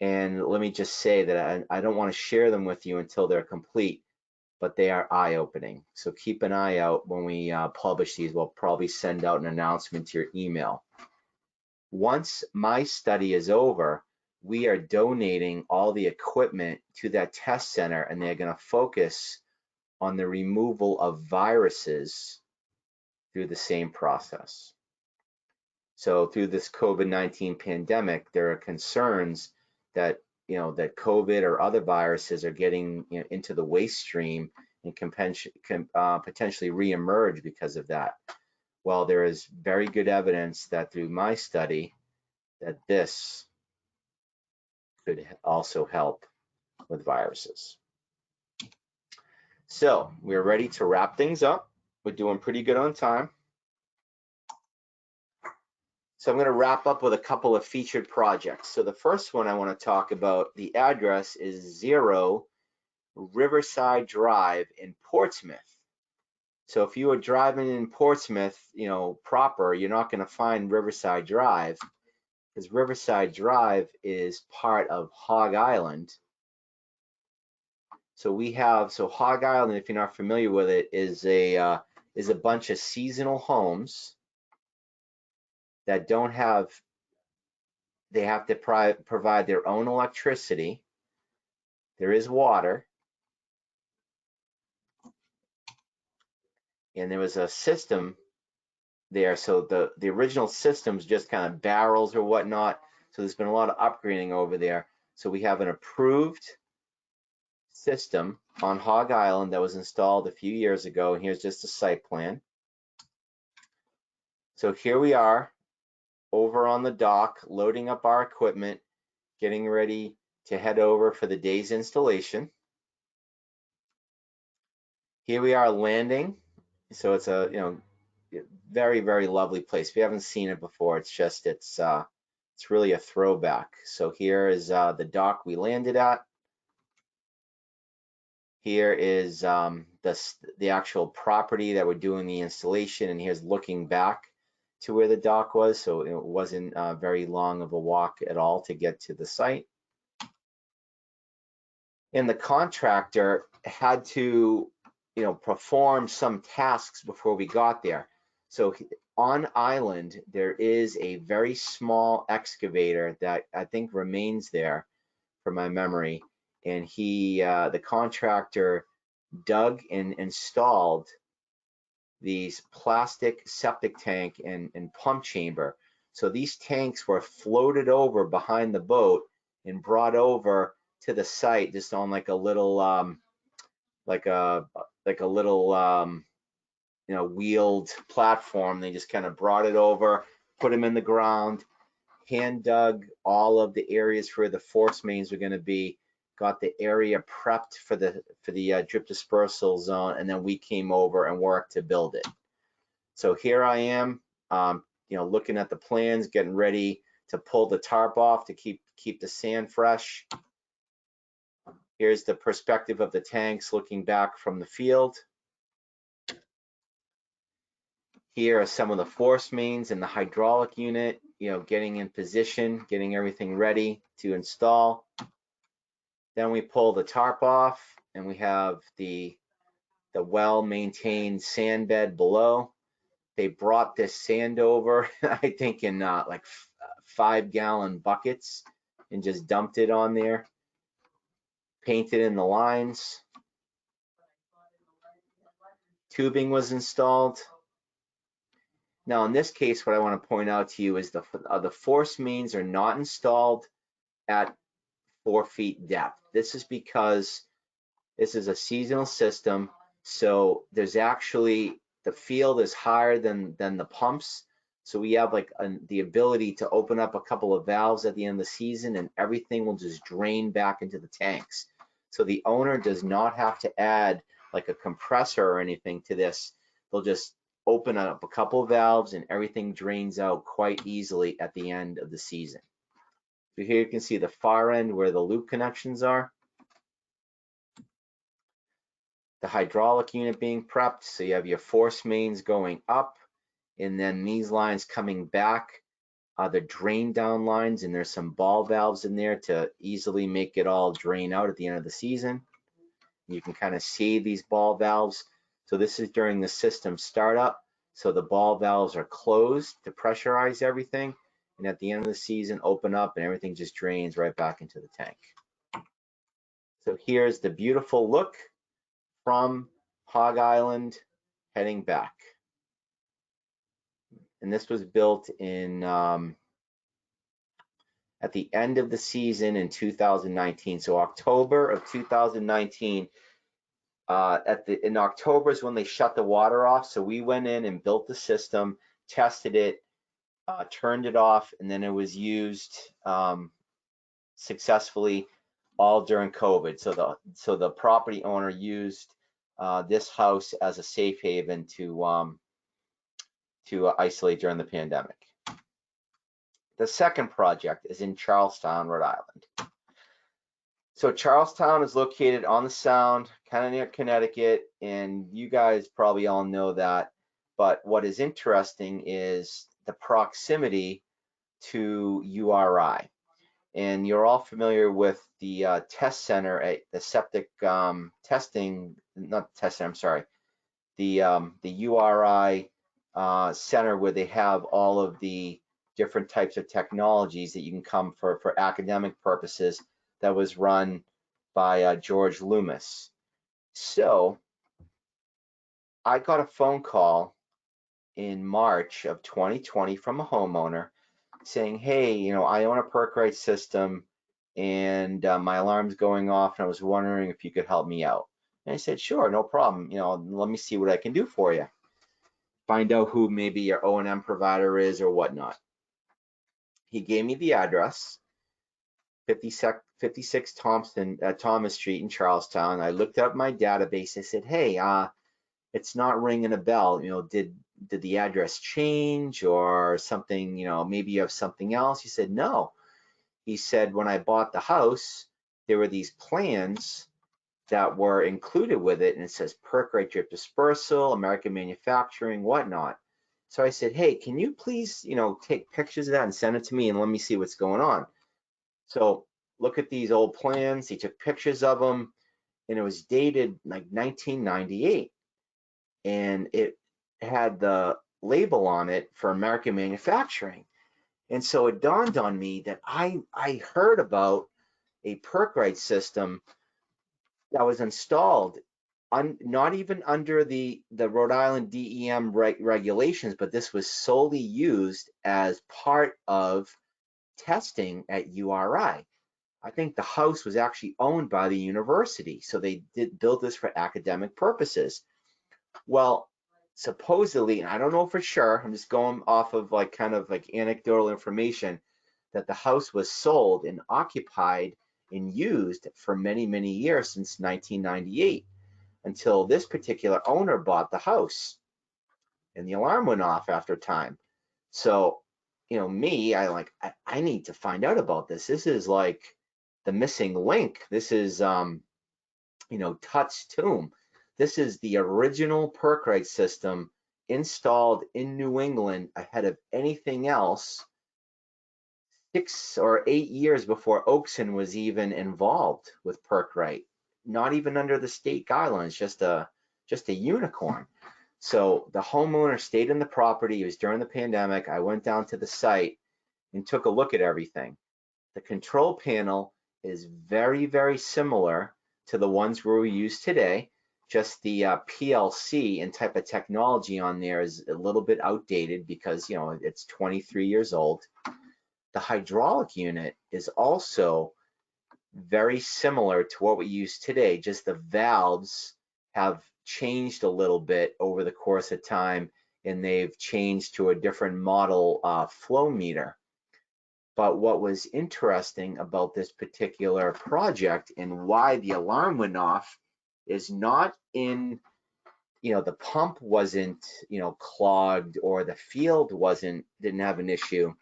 And let me just say that I don't want to share them with you until they're complete, but they are eye-opening. So keep an eye out when we publish these. We'll probably send out an announcement to your email. Once my study is over, we are donating all the equipment to that test center, and they're going to focus on the removal of viruses through the same process. So through this COVID-19 pandemic, there are concerns that that COVID or other viruses are getting into the waste stream and can potentially reemerge because of that. Well, there is very good evidence that through my study that this could also help with viruses. So we're ready to wrap things up. We're doing pretty good on time. So I'm going to wrap up with a couple of featured projects. So the first one I want to talk about, the address is 0 Riverside Drive in Portsmouth. So if you are driving in Portsmouth, proper, you're not going to find Riverside Drive, because Riverside Drive is part of Hog Island. So Hog Island, if you're not familiar with it, is a bunch of seasonal homes that don't have, they have to provide their own electricity. There is water. And there was a system there. So the original system's just kind of barrels or whatnot. So there's been a lot of upgrading over there. So we have an approved system on Hog Island that was installed a few years ago. And here's just a site plan. So here we are over on the dock, loading up our equipment, getting ready to head over for the day's installation. Here we are landing. So it's a very, very lovely place. If you haven't seen it before, it's really a throwback. So here is the dock we landed at. Here is the actual property that we're doing the installation, and here's looking back to where the dock was. So it wasn't very long of a walk at all to get to the site. And the contractor had to perform some tasks before we got there. So on island, there is a very small excavator that I think remains there from my memory. And the contractor dug and installed these plastic septic tank and pump chamber. So these tanks were floated over behind the boat and brought over to the site just on like a little wheeled platform. They just kind of brought it over, put them in the ground, hand dug all of the areas where the force mains were going to be, got the area prepped for the drip dispersal zone, and then we came over and worked to build it. So here I am, looking at the plans, getting ready to pull the tarp off to keep the sand fresh. Here's the perspective of the tanks looking back from the field. Here are some of the force mains and the hydraulic unit, getting in position, getting everything ready to install. Then we pull the tarp off and we have the well-maintained sand bed below. They brought this sand over, I think in like 5-gallon buckets, and just dumped it on there. Painted in the lines. Tubing was installed. Now in this case, what I want to point out to you is the force mains are not installed at 4 feet depth. This is because this is a seasonal system, so there's actually, the field is higher than the pumps, so we have like the ability to open up a couple of valves at the end of the season and everything will just drain back into the tanks. So the owner does not have to add like a compressor or anything to this. They'll just open up a couple of valves and everything drains out quite easily at the end of the season. So here you can see the far end where the loop connections are. The hydraulic unit being prepped, so you have your force mains going up, and then these lines coming back are the drain down lines, and there's some ball valves in there to easily make it all drain out at the end of the season. You can kind of see these ball valves. So this is during the system startup, so the ball valves are closed to pressurize everything, and at the end of the season open up and everything just drains right back into the tank. So here's the beautiful look from Hog Island heading back. And this was built in at the end of the season in 2019. So October of 2019, in October is when they shut the water off. So we went in and built the system, tested it, turned it off, and then it was used successfully all during COVID. So the property owner used this house as a safe haven to isolate during the pandemic. The second project is in Charlestown, Rhode Island. So Charlestown is located on the Sound, kind of near Connecticut, and you guys probably all know that. But what is interesting is the proximity to URI. And you're all familiar with the test center at the septic testing, not test center, I'm sorry, the URI center where they have all of the different types of technologies that you can come for academic purposes, that was run by George Loomis. So I got a phone call in March of 2020 from a homeowner saying, hey, I own a Perc-Rite system and my alarm's going off and I was wondering if you could help me out. And I said, sure, no problem. Let me see what I can do for you. Find out who maybe your O&M provider is or whatnot. He gave me the address, 56 Thomas Street in Charlestown. I looked up my database. I said, hey, it's not ringing a bell. Did the address change or something? Maybe you have something else. He said, no. He said, when I bought the house, there were these plans that were included with it, and it says Perc-Rite Drip Dispersal, American manufacturing, whatnot. So I said, hey, can you please, take pictures of that and send it to me and let me see what's going on. So look at these old plans. He took pictures of them, and it was dated like 1998, and it had the label on it for American manufacturing. And so it dawned on me that I heard about a Perc-Rite system that was installed not even under the Rhode Island DEM regulations, but this was solely used as part of testing at URI. I think the house was actually owned by the university, so they did build this for academic purposes. Well, supposedly, and I don't know for sure, I'm just going off of like kind of like anecdotal information, that the house was sold and occupied and used for many, many years since 1998, until this particular owner bought the house and the alarm went off after time. So, you know, me, I need to find out about this. This is like the missing link. This is, you know, Tut's tomb. This is the original Perc-Rite system installed in New England ahead of anything else, 6 or 8 years before Oakson was even involved with Perc-Rite. Not even under the state guidelines, just a unicorn. So the homeowner stayed in the property. It was during the pandemic. I went down to the site and took a look at everything. The control panel is very, very similar to the ones where we use today. Just the PLC and type of technology on there is a little bit outdated because, you know, it's 23 years old. The hydraulic unit is also very similar to what we use today, just the valves have changed a little bit over the course of time, and they've changed to a different model flow meter. But what was interesting about this particular project and why the alarm went off is not in, you know, the pump wasn't, you know, clogged or the field didn't have an issue.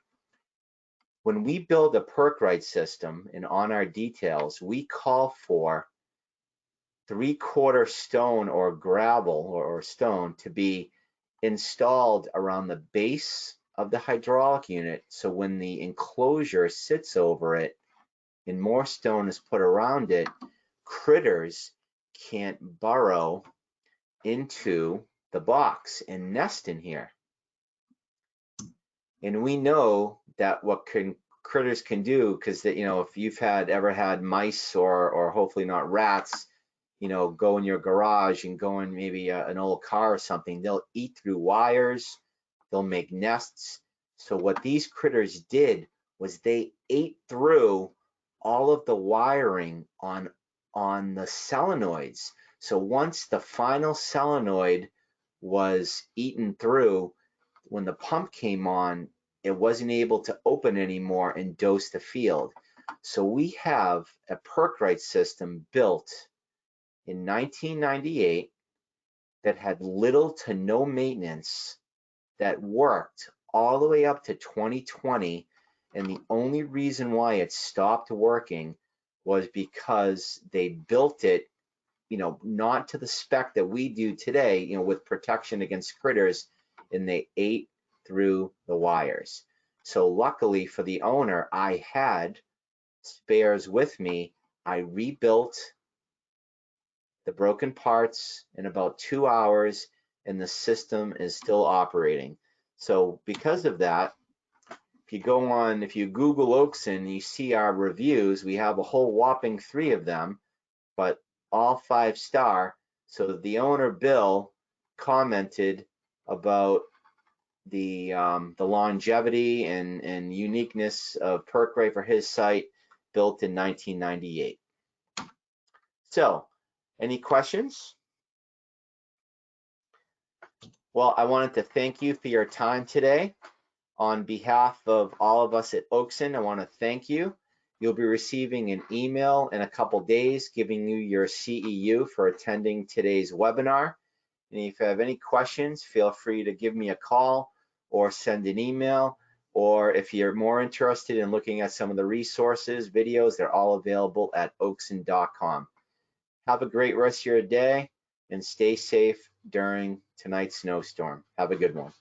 When we build a Perc-Rite system and on our details, we call for 3/4 stone or gravel or stone to be installed around the base of the hydraulic unit. So when the enclosure sits over it and more stone is put around it, critters can't burrow into the box and nest in here. And we know that what critters can do, because you know, if you've ever had mice or hopefully not rats, you know, go in your garage and go in maybe an old car or something, they'll eat through wires, they'll make nests. So what these critters did was they ate through all of the wiring on the solenoids. So once the final solenoid was eaten through, when the pump came on, it wasn't able to open anymore and dose the field. So we have a Perc-Rite system built in 1998 that had little to no maintenance, that worked all the way up to 2020. And the only reason why it stopped working was because they built it, you know, not to the spec that we do today, you know, with protection against critters, and they ate through the wires. So luckily for the owner, I had spares with me. I rebuilt the broken parts in about 2 hours, and the system is still operating. So because of that, if you Google Oakson, you see our reviews. We have a whole whopping 3 of them, but all 5-star. So the owner, Bill, commented about the longevity and uniqueness of Perc-Rite for his site, built in 1998. So, any questions? Well, I wanted to thank you for your time today. On behalf of all of us at Oakson, I want to thank you. You'll be receiving an email in a couple days giving you your CEU for attending today's webinar. And if you have any questions, feel free to give me a call or send an email. Or if you're more interested in looking at some of the resources, videos, they're all available at oakson.com. Have a great rest of your day and stay safe during tonight's snowstorm. Have a good one.